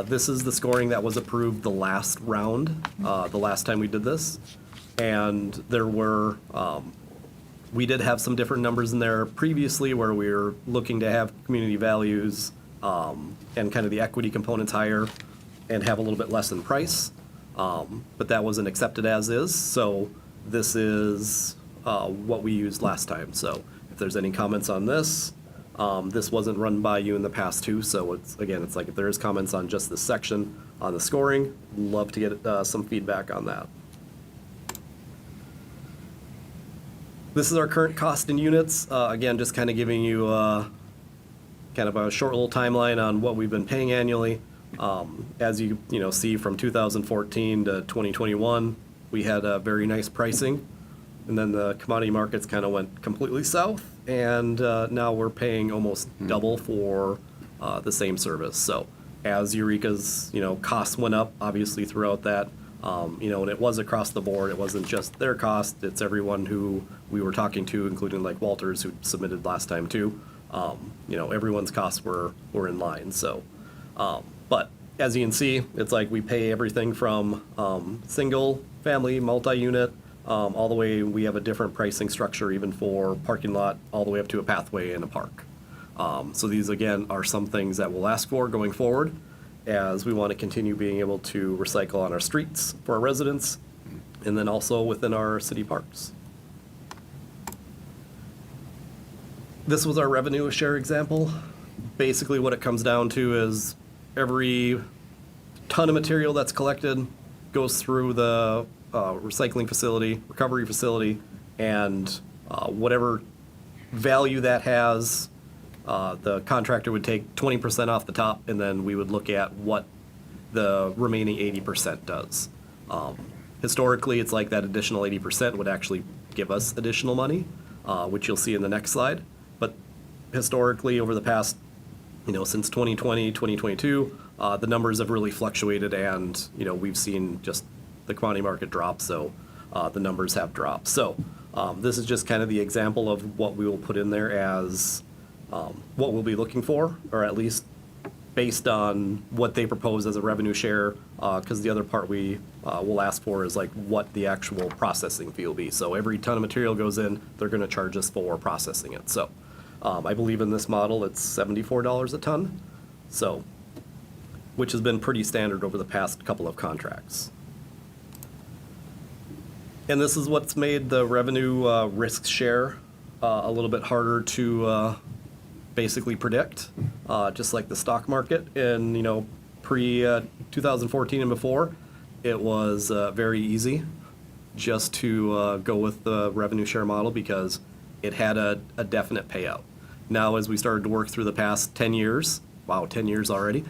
This is the scoring that was approved the last round, the last time we did this. And there were, we did have some different numbers in there previously where we were looking to have community values and kind of the equity components higher and have a little bit less in price. But that wasn't accepted as is. So this is what we used last time. So if there's any comments on this, this wasn't run by you in the past too. So it's like if there is comments on just this section on the scoring, love to get some feedback on that. This is our current cost in units. Again, just kind of giving you kind of a short little timeline on what we've been paying annually. As you see from 2014 to 2021, we had a very nice pricing, and then the commodity markets kind of went completely south, and now we're paying almost double for the same service. So as Eureka's costs went up, obviously throughout that, and it was across the board. It wasn't just their cost; it's everyone who we were talking to, including like Walters, who submitted last time too. Everyone's costs were in line. So. But as you can see, it's like we pay everything from single family, multi-unit, all the way, we have a different pricing structure even for parking lot, all the way up to a pathway in a park. So these, again, are some things that we'll ask for going forward as we want to continue being able to recycle on our streets for our residents, and then also within our city parks. This was our revenue share example. Basically, what it comes down to is every ton of material that's collected goes through the recycling facility, recovery facility, and whatever value that has, the contractor would take 20% off the top, and then we would look at what the remaining 80% does. Historically, it's like that additional 80% would actually give us additional money, which you'll see in the next slide. But historically, over the past, since 2020, 2022, the numbers have really fluctuated, and, we've seen just the commodity market drop, so the numbers have dropped. So this is just kind of the example of what we will put in there as what we'll be looking for, or at least based on what they propose as a revenue share, because the other part we will ask for is like what the actual processing fee will be. So every ton of material goes in, they're going to charge us for processing it. So I believe in this model, it's $74 a ton, so, which has been pretty standard over the past couple of contracts. And this is what's made the revenue risk share a little bit harder to basically predict, just like the stock market. In pre 2014 and before, it was very easy just to go with the revenue share model because it had a definite payout. Now, as we started to work through the past 10 years, wow, 10 years already,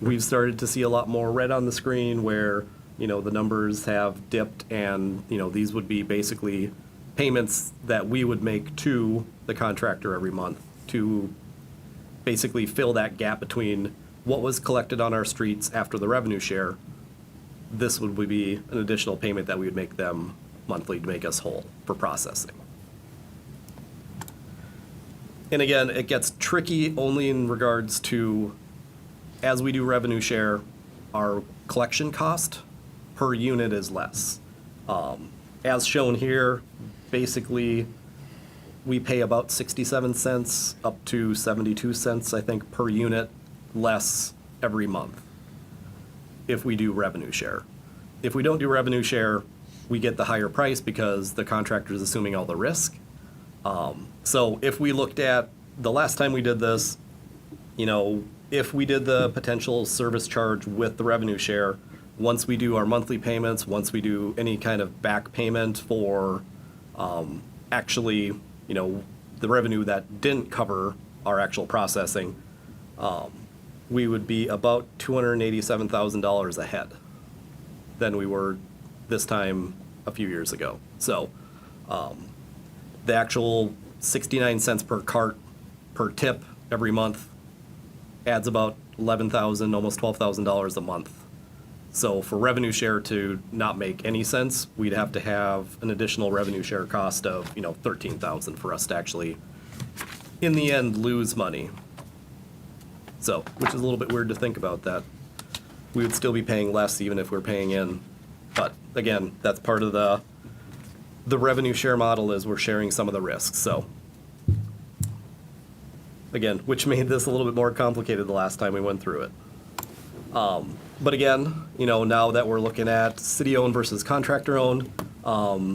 we've started to see a lot more red on the screen where the numbers have dipped, and these would be basically payments that we would make to the contractor every month to basically fill that gap between what was collected on our streets after the revenue share. This would be an additional payment that we would make them monthly to make us whole for processing. And again, it gets tricky only in regards to, as we do revenue share, our collection cost per unit is less. As shown here, basically, we pay about 67 cents up to 72 cents, I think, per unit less every month if we do revenue share. If we don't do revenue share, we get the higher price because the contractor is assuming all the risk. So if we looked at the last time we did this, if we did the potential service charge with the revenue share, once we do our monthly payments, once we do any kind of back payment for actually, the revenue that didn't cover our actual processing, we would be about $287,000 ahead than we were this time a few years ago. So the actual 69 cents per cart per tip every month adds about $11,000, almost $12,000 a month. So for revenue share to not make any sense, we'd have to have an additional revenue share cost of, $13,000 for us to actually, in the end, lose money. So, which is a little bit weird to think about, that we would still be paying less even if we're paying in. But again, that's part of the revenue share model, is we're sharing some of the risks. So again, which made this a little bit more complicated the last time we went through it. But again, now that we're looking at city-owned versus contractor-owned,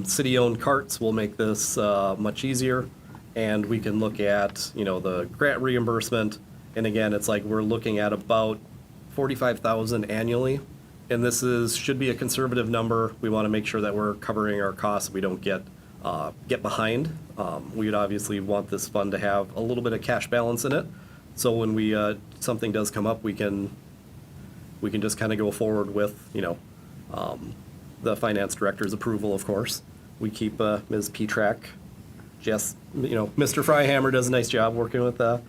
city-owned carts will make this much easier. And we can look at, the grant reimbursement. And again, it's like we're looking at about $45,000 annually. And this should be a conservative number. We want to make sure that we're covering our costs. We don't get behind. We would obviously want this fund to have a little bit of cash balance in it. So when something does come up, we can just kind of go forward with, the finance director's approval, of course. We keep Ms. Petrak. Jess, Mr. Fryhammer does a nice job working with the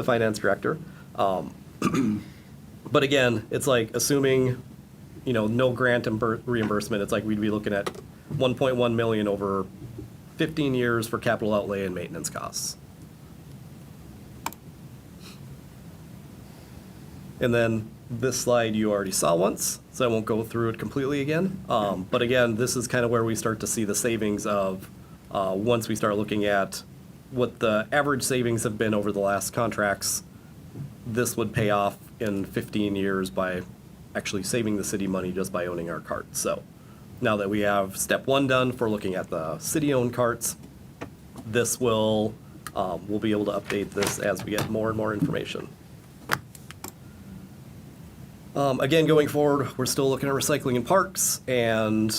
finance director. But again, it's like assuming, no grant and reimbursement, it's like we'd be looking at $1.1 million over 15 years for capital outlay and maintenance costs. And then this slide you already saw once, so I won't go through it completely again. But again, this is kind of where we start to see the savings of, once we start looking at what the average savings have been over the last contracts. This would pay off in 15 years by actually saving the city money just by owning our carts. So now that we have step one done for looking at the city-owned carts, this will, we'll be able to update this as we get more and more information. Again, going forward, we're still looking at recycling in parks, and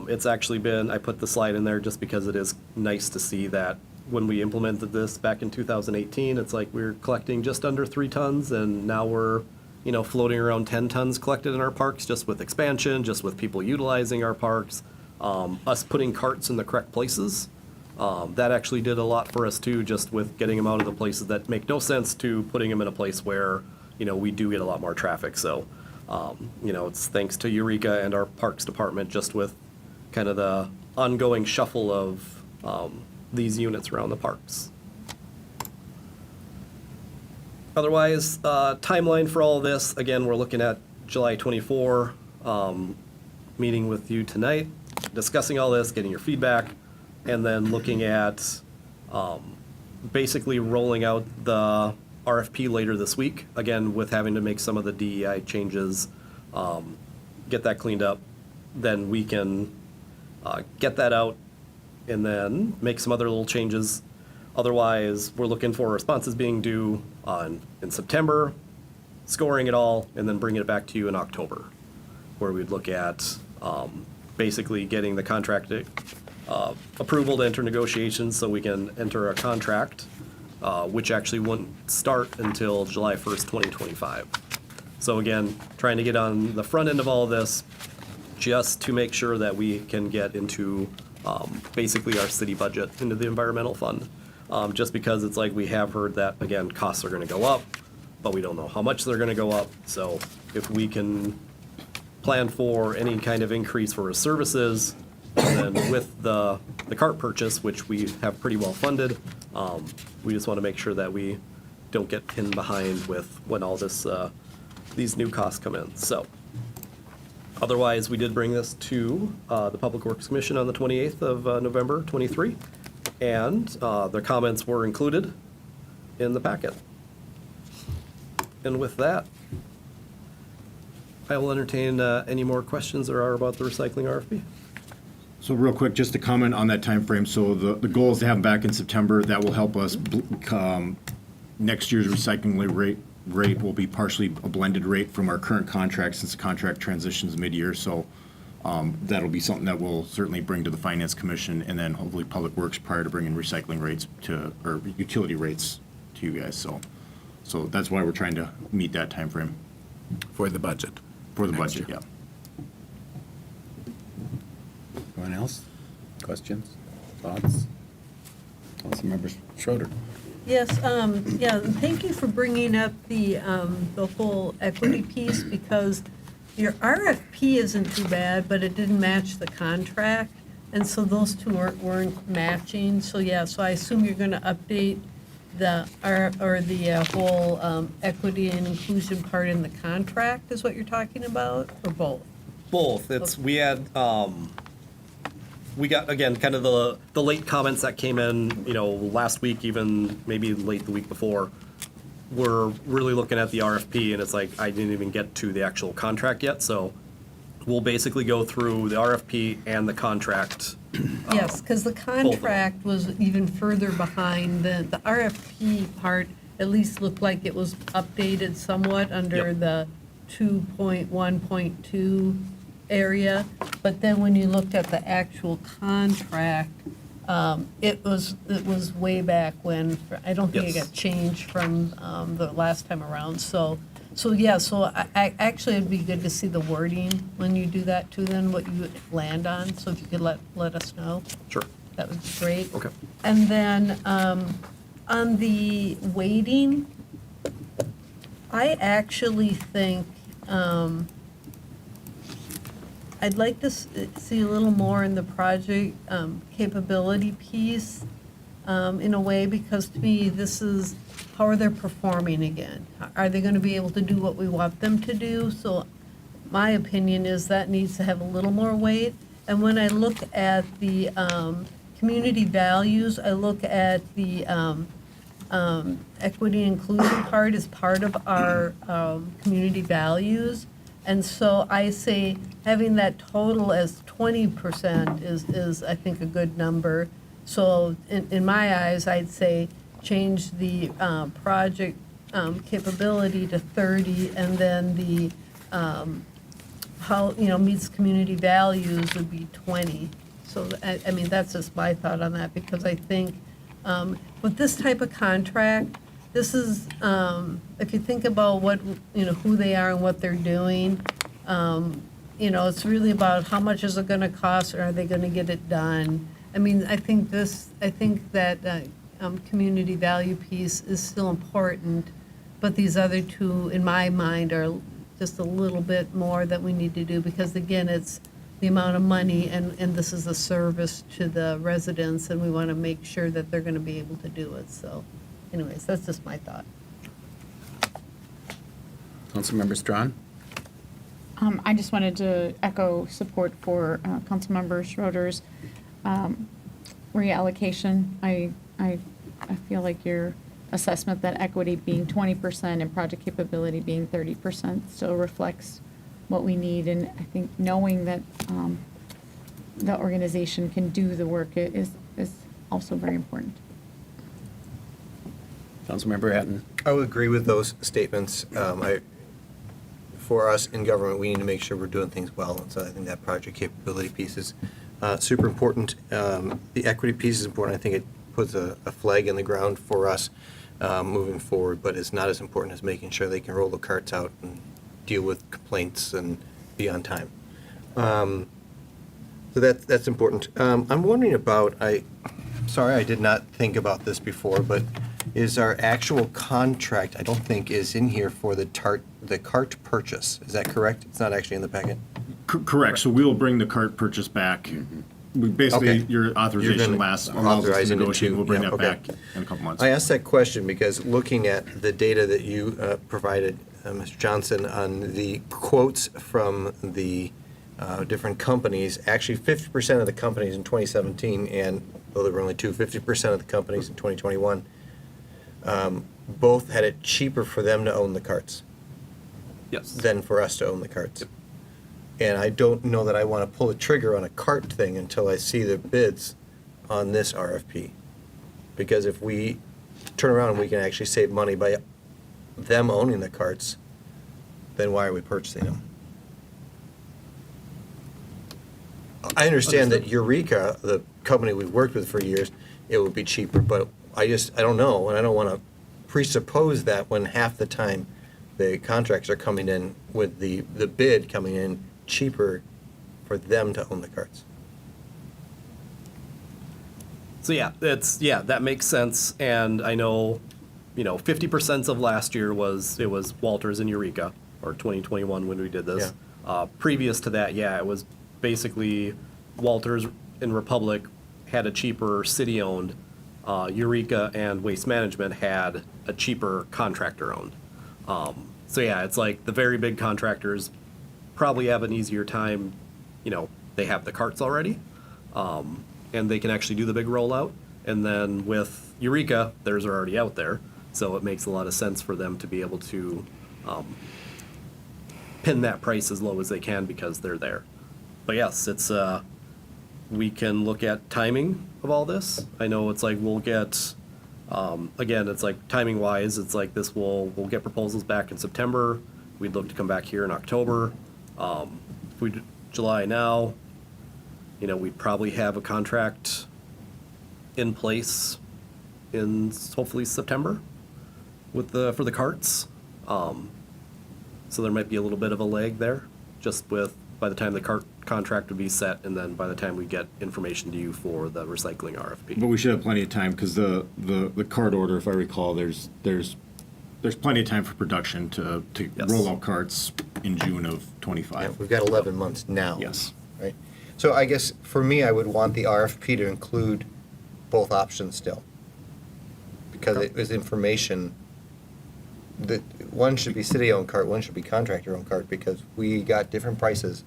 it's actually been, I put the slide in there just because it is nice to see that when we implemented this back in 2018, it's like we were collecting just under 3 tons, and now we're, you know, floating around 10 tons collected in our parks, just with expansion, just with people utilizing our parks, us putting carts in the correct places. That actually did a lot for us too, just with getting them out of the places that make no sense to putting them in a place where, you know, we do get a lot more traffic. So, you know, it's thanks to Eureka and our Parks Department, just with kind of the ongoing shuffle of these units around the parks. Otherwise, timeline for all of this, again, we're looking at July 24, meeting with you tonight, discussing all this, getting your feedback, and then looking at basically rolling out the RFP later this week, again, with having to make some of the DEI changes, get that cleaned up, then we can get that out and then make some other little changes. Otherwise, we're looking for responses being due in September, scoring it all, and then bringing it back to you in October, where we'd look at basically getting the contract approval to enter negotiations so we can enter a contract, which actually wouldn't start until July 1st, 2025. So again, trying to get on the front end of all of this just to make sure that we can get into basically our city budget into the environmental fund. Just because it's like we have heard that, again, costs are gonna go up, but we don't know how much they're gonna go up. So if we can plan for any kind of increase for services, and then with the cart purchase, which we have pretty well funded, we just wanna make sure that we don't get pinned behind with when all this, these new costs come in, so. Otherwise, we did bring this to the Public Works Commission on the 28th of November 23, and their comments were included in the packet. And with that, I will entertain any more questions there are about the recycling RFP. So real quick, just to comment on that time frame. So the goal is to have them back in September. That will help us, next year's recycling rate will be partially a blended rate from our current contract, since the contract transitions mid-year. So that'll be something that we'll certainly bring to the Finance Commission, and then hopefully Public Works prior to bringing recycling rates to, or utility rates to you guys. So that's why we're trying to meet that time frame For the budget. for the Next budget, year. yeah. Anyone else? Questions? Thoughts? Councilmember Schroeder. Yes, yeah, thank you for bringing up the whole equity piece, because your RFP isn't too bad, but it didn't match the contract, and so those two weren't matching. So yeah, so I assume you're gonna update the whole equity and inclusion part in the contract is what you're talking about, or both? Both. It's, we had, we got, again, kind of the late comments that came in, you know, last week, even maybe late the week before. We're really looking at the RFP, and it's like, I didn't even get to the actual contract yet, so we'll basically go through the RFP and the contract. Yes, because the contract was even further behind. The RFP part at least looked like it was updated somewhat under Yep. the 2.1.2 area. But then when you looked at the actual contract, it was way back when, I don't think it Yes. got changed from the last time around. So yeah, so I actually, it'd be good to see the wording when you do that too, then what you would land on. So if you could let us know, Sure. that would be great. Okay. And then on the weighting, I actually think I'd like to see a little more in the project capability piece. in a way, because to me, this is, how are they performing again? Are they going to be able to do what we want them to do? So my opinion is that needs to have a little more weight. And when I look at the community values, I look at the equity and inclusion part as part of our community values. And so I say having that total as 20% is, I think, a good number. So in my eyes, I'd say change the project capability to 30, and then the how, meets community values would be 20. So, I mean, that's just my thought on that, because I think with this type of contract, this is, if you think about what, who they are and what they're doing, it's really about how much is it going to cost, or are they going to get it done? I mean, I think that community value piece is still important, but these other two, in my mind, are just a little bit more that we need to do, because again, it's the amount of money, and this is a service to the residents, and we want to make sure that they're going to be able to do it. So anyways, that's just my thought. Councilmember Strawn? I just wanted to echo support for Councilmember Schroeder's reallocation. I feel like your assessment that equity being 20% and project capability being 30% still reflects what we need. And I think knowing that the organization can do the work is also very important. Councilmember Hatton? I would agree with those statements. For us in government, we need to make sure we're doing things well, and so I think that project capability piece is super important. The equity piece is important. I think it puts a flag in the ground for us moving forward, but it's not as important as making sure they can roll the carts out and deal with complaints and be on time. So that's important. I'm wondering about, sorry, I did not think about this before, but is our actual contract, I don't think, is in here for the cart purchase. Is that correct? It's not actually in the packet? Correct, so we'll bring the cart purchase back. We basically, Okay. your authorization allows us to Authorizing it negotiate, to- we'll bring yeah, that okay. back in a couple months. I asked that question because looking at the data that you provided, Mr. Johnson, on the quotes from the different companies, actually 50% of the companies in 2017, and though there were only 50% of the companies in 2021, both had it cheaper for them to own the carts Yes. than for us to own the carts. And I don't know that I want to pull the trigger on a cart thing until I see the bids on this RFP. Because if we turn around and we can actually save money by them owning the carts, then why are we purchasing them? I understand that Eureka, the company we've worked with for years, it would be cheaper, but I don't know, and I don't want to presuppose that when half the time the contracts are coming in with the bid coming in cheaper for them to own the carts. So that makes sense. And I know, 50% of last year was Walters and Eureka, or 2021 when we did this. Previous to that, it was basically Walters and Republic had a cheaper city-owned. Eureka and Waste Management had a cheaper contractor-owned. It's like the very big contractors probably have an easier time, they have the carts already, and they can actually do the big rollout. And then with Eureka, theirs are already out there, so it makes a lot of sense for them to be able to pin that price as low as they can because they're there. But yes, it's we can look at timing of all this. I know it's like we'll get, again, it's like timing wise, it's like this we'll get proposals back in September. We'd look to come back here in October. If we do July now, we'd probably have a contract in place in hopefully September with for the carts. So there might be a little bit of a lag there, just with by the time the cart contract would be set, and then by the time we get information to you for the recycling RFP. But we should have plenty of time, because the cart order, if I recall, there's plenty of time for production to Yes. roll out carts in June of '25. We've got 11 months now. Yes. Right? So I guess for me, I would want the RFP to include both options still. because it was information that one should be city-owned cart, one should be contractor-owned cart, because we got different prices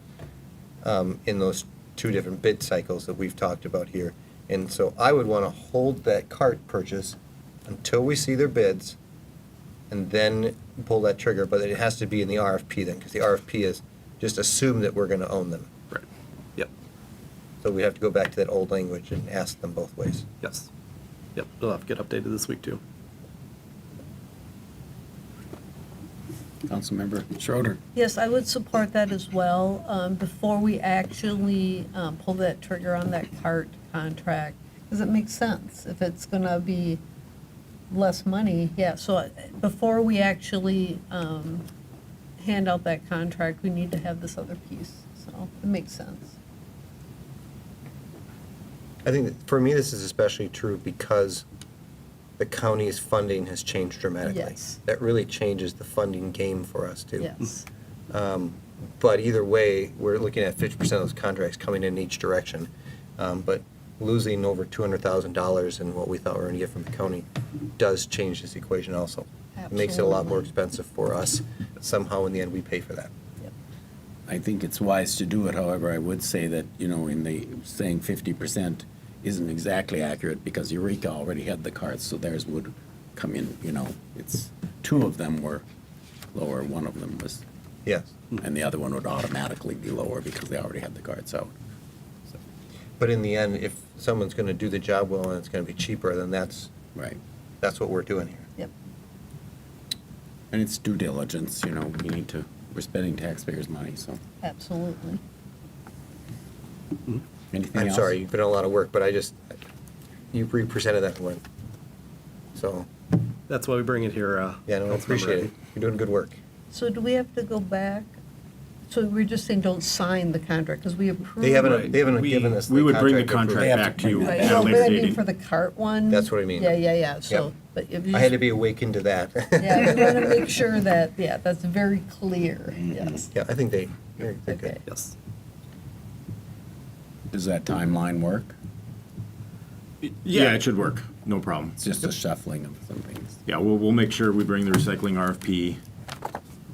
in those two different bid cycles that we've talked about here. And so I would want to hold that cart purchase until we see their bids and then pull that trigger, but it has to be in the RFP then, because the RFP is just assume that we're going to own them. Right. Yep. So we have to go back to that old language and ask them both ways. Yes. Yep. It'll have to get updated this week too. Councilmember Schroeder. Yes, I would support that as well, before we actually pull that trigger on that cart contract, because it makes sense. If it's going to be less money, yeah, so before we actually hand out that contract, we need to have this other piece, so it makes sense. I think that for me, this is especially true because the county's funding has changed dramatically. Yes. That really changes the funding game for us too. Yes. But either way, we're looking at 50% of those contracts coming in each direction. But losing over $200,000 in what we thought we were going to get from the county does change this equation also. It makes it a lot more expensive for us. Somehow, in the end, we pay for that. I think it's wise to do it, however, I would say that, in the saying 50% isn't exactly accurate because Eureka already had the carts, so theirs would come in, it's, two of them were lower, one of them was, Yes. and the other one would automatically be lower because they already had the carts out. So, But in the end, if someone's going to do the job well and it's going to be cheaper, then that's right. what we're doing here. Yep. And it's due diligence, we're spending taxpayers' money, so. Absolutely. Anything I'm else? sorry, you've been a lot of work, but you represented that one. So, That's why we bring it here. yeah, no, I appreciate it. You're doing good work. So do we have to go back? So we're just saying don't sign the contract, because we approved. They haven't Right. given us the We would bring the contract to approve. They have contract to back to you bring Right, at a no, but later I mean date. for the cart one. That's what I mean. Yeah, so, Yep. but if you I had to be awakened to that. Yeah, we want to make sure that, that's very clear, yes. Yeah, I think they're good. Okay. Yes. Does that timeline work? Yeah, it should work. No problem. It's just a shuffling of some things. Yeah, we'll make sure we bring the recycling RFP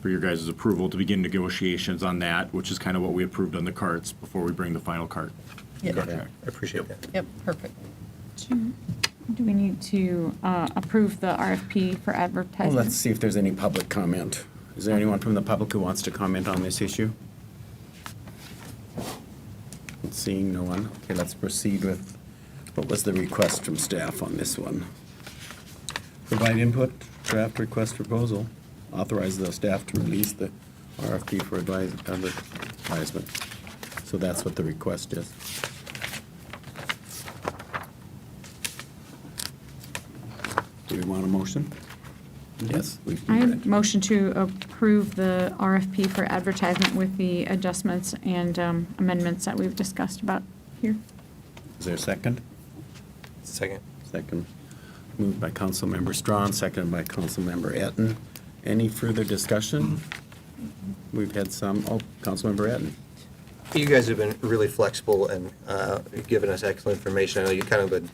for your guys' approval to begin negotiations on that, which is kind of what we approved on the carts before we bring the final cart Yeah. contract. I appreciate that. Yep, perfect. Do we need to approve the RFP for Well, advertising? let's see if there's any public comment. Is there anyone from the public who wants to comment on this issue? Seeing no one, okay, let's proceed with, what was the request from staff on this one? Provide input, draft request proposal, authorize the staff to release the RFP for advertisement. So that's what the request is. Do we want a motion? Yes. I motion to approve the RFP for advertisement with the adjustments and amendments that we've discussed about here. Is there a second? Second. Second. Moved by Councilmember Strawn, seconded by Councilmember Etten. Any further discussion? We've had some, Councilmember Etten. You guys have been really flexible and given us excellent information. I know you kind of been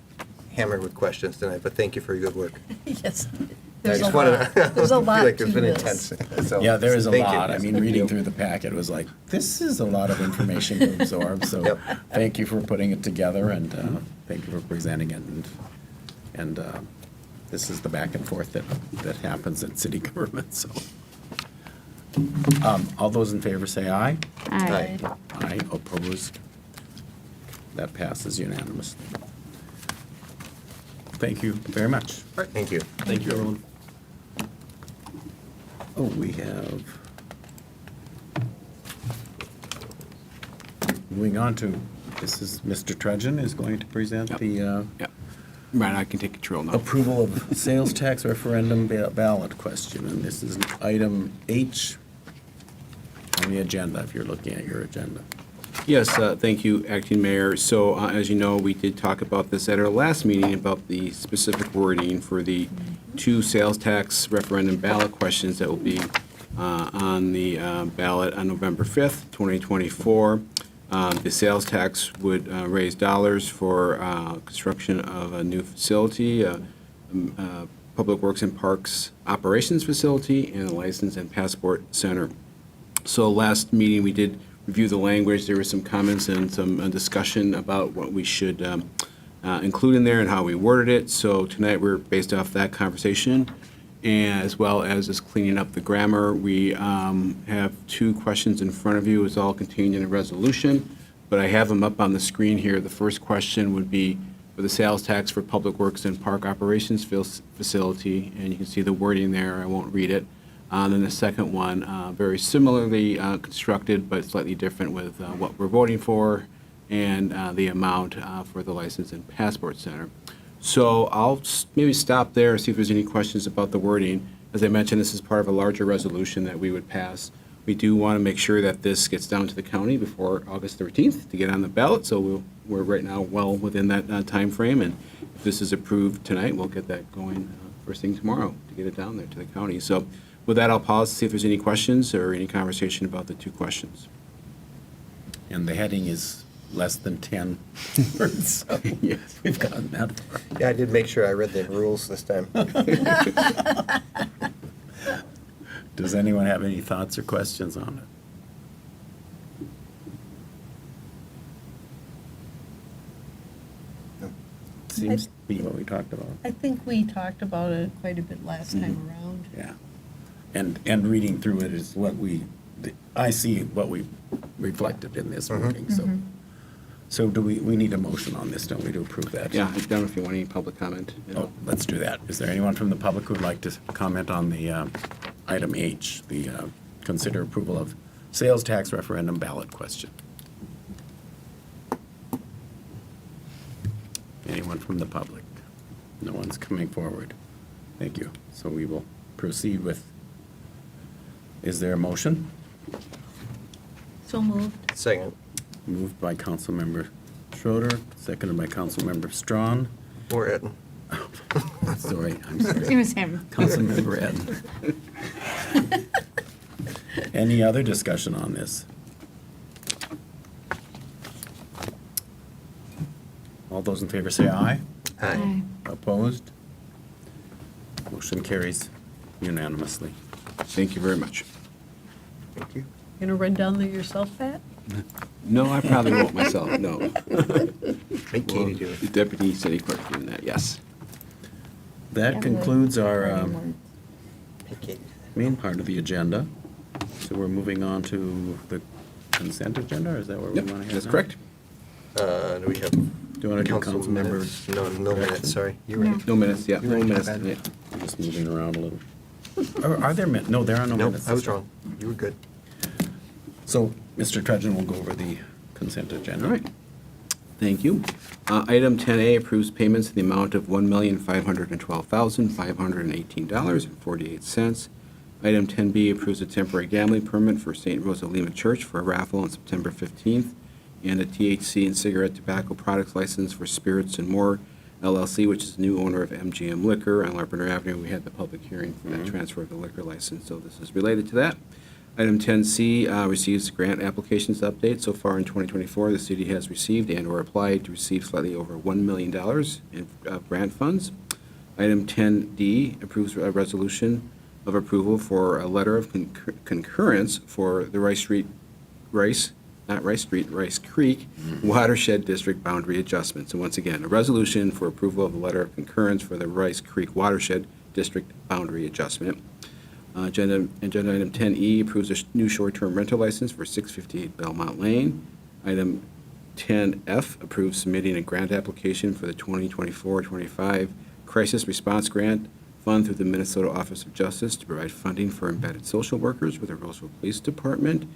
hammered with questions tonight, but thank you for your good work. Yes, I there's a just wanted lot, to- there's a I lot feel like to it's been this. intense. So, Yeah, there is a thank you. lot. I mean, reading through the packet was like, this is a lot of information to absorb, so Yep. thank you for putting it together, and thank you for presenting it, and this is the back and forth that happens in city government, so. All those in favor say aye. Aye. Aye, opposed. That passes unanimously. Thank you very much. All right, thank you. Thank you, everyone. Oh, we have. Moving on to, this is Mr. Trudgeon is going to present the Yeah. Right, I can take control now. approval of sales tax referendum ballot question, and this is item H on the agenda, if you're looking at your agenda. Yes, thank you, Acting Mayor. So as you know, we did talk about this at our last meeting about the specific wording for the two sales tax referendum ballot questions that will be on the ballot on November 5th, 2024. The sales tax would raise dollars for construction of a new facility, Public Works and Parks Operations Facility and the License and Passport Center. So last meeting, we did review the language. There were some comments and some discussion about what we should include in there and how we worded it. So tonight, we're based off that conversation, and as well as just cleaning up the grammar. We have 2 questions in front of you. It's all contained in a resolution, but I have them up on the screen here. The first question would be for the sales tax for Public Works and Park Operations Facility, and you can see the wording there. I won't read it. Then the second one, very similarly constructed, but slightly different with what we're voting for and the amount for the License and Passport Center. So I'll maybe stop there and see if there's any questions about the wording. As I mentioned, this is part of a larger resolution that we would pass. We do want to make sure that this gets down to the county before August 13th to get on the ballot, so we're right now well within that time frame, and if this is approved tonight, we'll get that going first thing tomorrow to get it down there to the county. So with that, I'll pause to see if there's any questions or any conversation about the 2 questions. And the heading is less than 10 words. So Yes. we've gotten that far. Yeah, I did make sure I read the rules this time. Does anyone have any thoughts or questions on it? Seems to be what we talked about. I think we talked about it quite a bit last time around. Yeah. And reading through it is what I see what we reflected in this wording, so. So do we need a motion on this, don't we, to approve that? Yeah, I don't know if you want any public comment. Oh, let's do that. Is there anyone from the public who would like to comment on the item H, the consider approval of sales tax referendum ballot question? Anyone from the public? No one's coming forward. Thank you. So we will proceed with, is there a motion? So moved. Second. Moved by Councilmember Schroeder, seconded by Councilmember Strawn. Or Etten. Sorry, I'm sorry. It was him. Councilmember Etten. Any other discussion on this? All those in favor say aye. Aye. Opposed? Motion carries unanimously. Thank you very much. Thank you. Going to run down there yourself, Pat? No, I probably won't myself, no. Make Katie do it. The Deputy City Clerk doing that, yes. That concludes our Make Katie do main part of the agenda. So we're moving on to the consent agenda, or is that where we Yep, want to head that's now? correct. Do we have? Do you want to do council member? minutes? No minutes, sorry. You're right. No minutes, yeah, You're no right, minutes. my bad. Yeah. I'm just moving around a little. Are there minutes? No, there are no Nope, minutes. I was wrong. You were good. So, Mr. Trudgeon will go over the consent agenda. All right. Thank you. Item 10A approves payments in the amount of $1,512,518.48. Item 10B approves a temporary gambling permit for St. Rosalima Church for a raffle on September 15th, and a THC and cigarette tobacco products license for Spirits and More LLC, which is the new owner of MGM Liquor on Larpenteur Avenue. We had the public hearing for the transfer of the liquor license, so this is related to that. Item 10C receives grant applications update. So far in 2024, the city has received and/or applied to receive slightly over $1 million in grant funds. Item 10D approves a resolution of approval for a letter of concurrence for the Rice Creek Watershed District Boundary Adjustments. And once again, a resolution for approval of a letter of concurrence for the Rice Creek Watershed District Boundary Adjustment. Agenda item 10E approves a new short-term rental license for 658 Belmont Lane. Item 10F approves submitting a grant application for the 2024-25 Crisis Response Grant Fund through the Minnesota Office of Justice to provide funding for embedded social workers with the Roseville Police Department.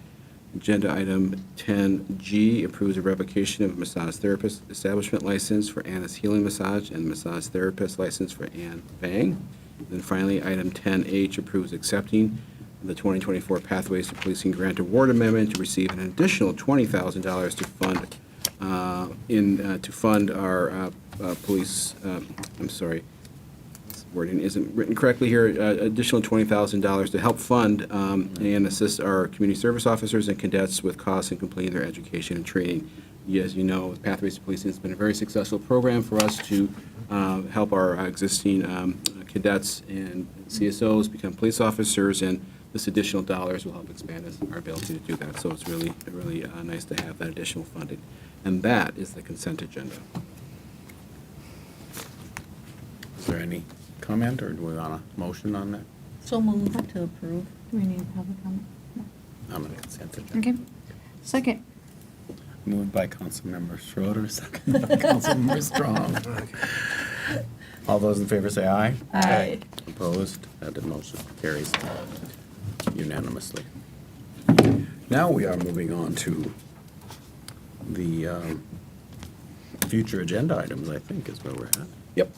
Agenda item 10G approves a revocation of massage therapist establishment license for Anna's Healing Massage and massage therapist license for Ann Bang. Then finally, item 10H approves accepting the 2024 Pathways to Policing Grant Award Amendment to receive an additional $20,000 to fund our police. I'm sorry, this wording isn't written correctly here. Additional $20,000 to help fund and assist our community service officers and cadets with costs in completing their education and training. As you know, Pathways to Policing has been a very successful program for us to help our existing cadets and CSOs become police officers, and this additional dollars will help expand our ability to do that. So it's really nice to have that additional funding. And that is the consent agenda. Is there any comment, or do we want a motion on that? So moved to approve. Do we need public comment? No. On the consent agenda. Okay. Second. Moved by Councilmember Schroeder, second by Councilmember Strong. All those in favor say aye. Aye. Opposed? That motion carries unanimously. Now we are moving on to the future agenda items, I think, is where we're at. Yep.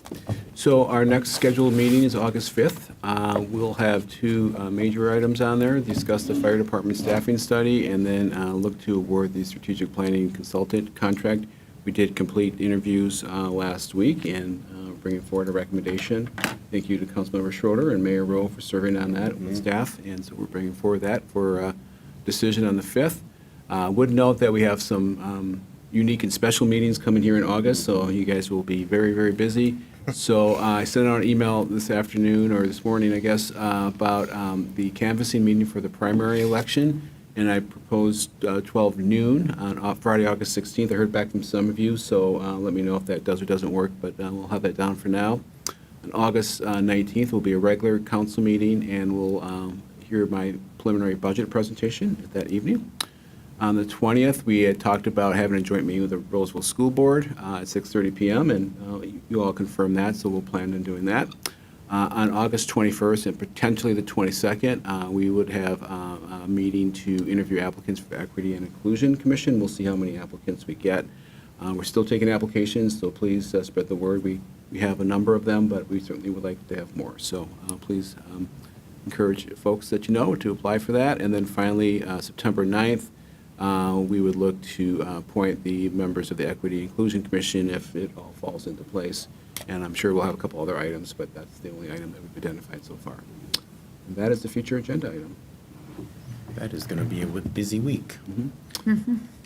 So our next scheduled meeting is August 5th. We'll have two major items on there, discuss the fire department staffing study, and then look to award the strategic planning consultant contract. We did complete interviews last week and bringing forward a recommendation. Thank you to Councilmember Schroeder and Mayor Rowe for serving on that with staff, and so we're bringing forward that for decision on the 5th. Would note that we have some unique and special meetings coming here in August, so you guys will be very, very busy. So I sent out an email this afternoon, or this morning, I guess, about the canvassing meeting for the primary election, and I proposed 12 noon on Friday, August 16th. I heard back from some of you, so let me know if that does or doesn't work, but we'll have that down for now. On August 19th will be a regular council meeting, and we'll hear my preliminary budget presentation that evening. On the 20th, we had talked about having a joint meeting with the Roseville School Board at 6:30 p.m., and you all confirmed that, so we'll plan on doing that. On August 21st and potentially the 22nd, we would have a meeting to interview applicants for the Equity and Inclusion Commission. We'll see how many applicants we get. We're still taking applications, so please spread the word. We have a number of them, but we certainly would like to have more. So please encourage folks that you know to apply for that. And then finally, September 9th, we would look to appoint the members of the Equity Inclusion Commission if it all falls into place. And I'm sure we'll have a couple other items, but that's the only item that we've identified so far. And that is the future agenda item. That is going to be a busy week. And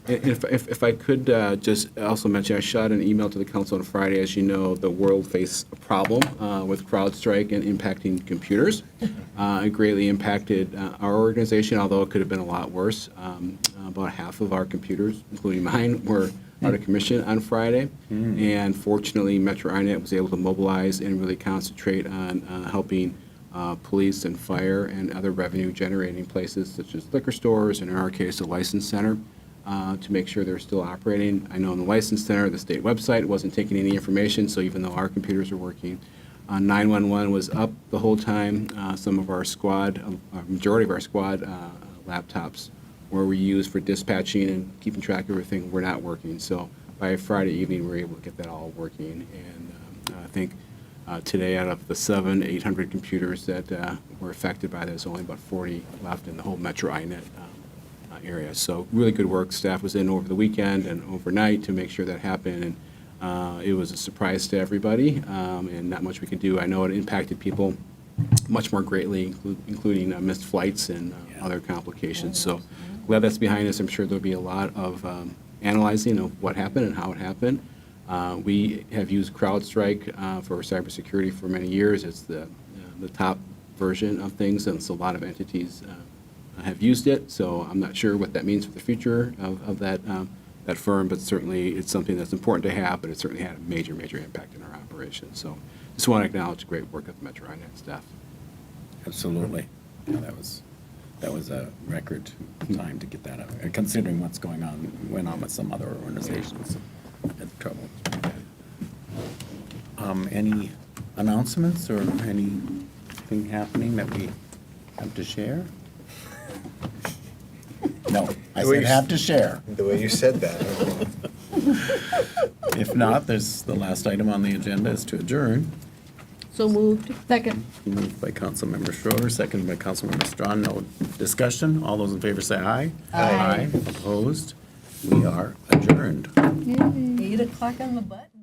if I could just also mention, I shot an email to the council on Friday. As you know, the world faced a problem with CrowdStrike and impacting computers. It greatly impacted our organization, although it could have been a lot worse. About half of our computers, including mine, were out of commission on Friday. And fortunately, Metro INET was able to mobilize and really concentrate on helping police and fire and other revenue-generating places such as liquor stores, and in our case, a license center, to make sure they're still operating. I know in the license center, the state website wasn't taking any information, so even though our computers are working, 911 was up the whole time. Some of our squad, majority of our squad laptops where we use for dispatching and keeping track of everything were not working. So by Friday evening, we were able to get that all working. And I think today, out of the 800 computers that were affected by this, only about 40 left in the whole Metro INET area. So really good work. Staff was in over the weekend and overnight to make sure that happened. And it was a surprise to everybody, and not much we could do. I know it impacted people much more greatly, including missed flights and other complications. So glad that's behind us. I'm sure there'll be a lot of analyzing of what happened and how it happened. We have used CrowdStrike for cybersecurity for many years. It's the top version of things, and so a lot of entities have used it. So I'm not sure what that means for the future of that firm, but certainly it's something that's important to have, but it certainly had a major, major impact in our operations. So just want to acknowledge the great work of the Metro INET staff. Absolutely. Yeah, that was a record time to get that out, considering went on with some other organizations had trouble. Any announcements or anything happening that we have to share? No, I said have to share. The way you said that. If not, there's the last item on the agenda is to adjourn. So moved. Second. Moved by Councilmember Schroeder, seconded by Councilmember Strawn. No discussion. All those in favor say aye. Aye. Opposed? We are adjourned. 8 o'clock on the button.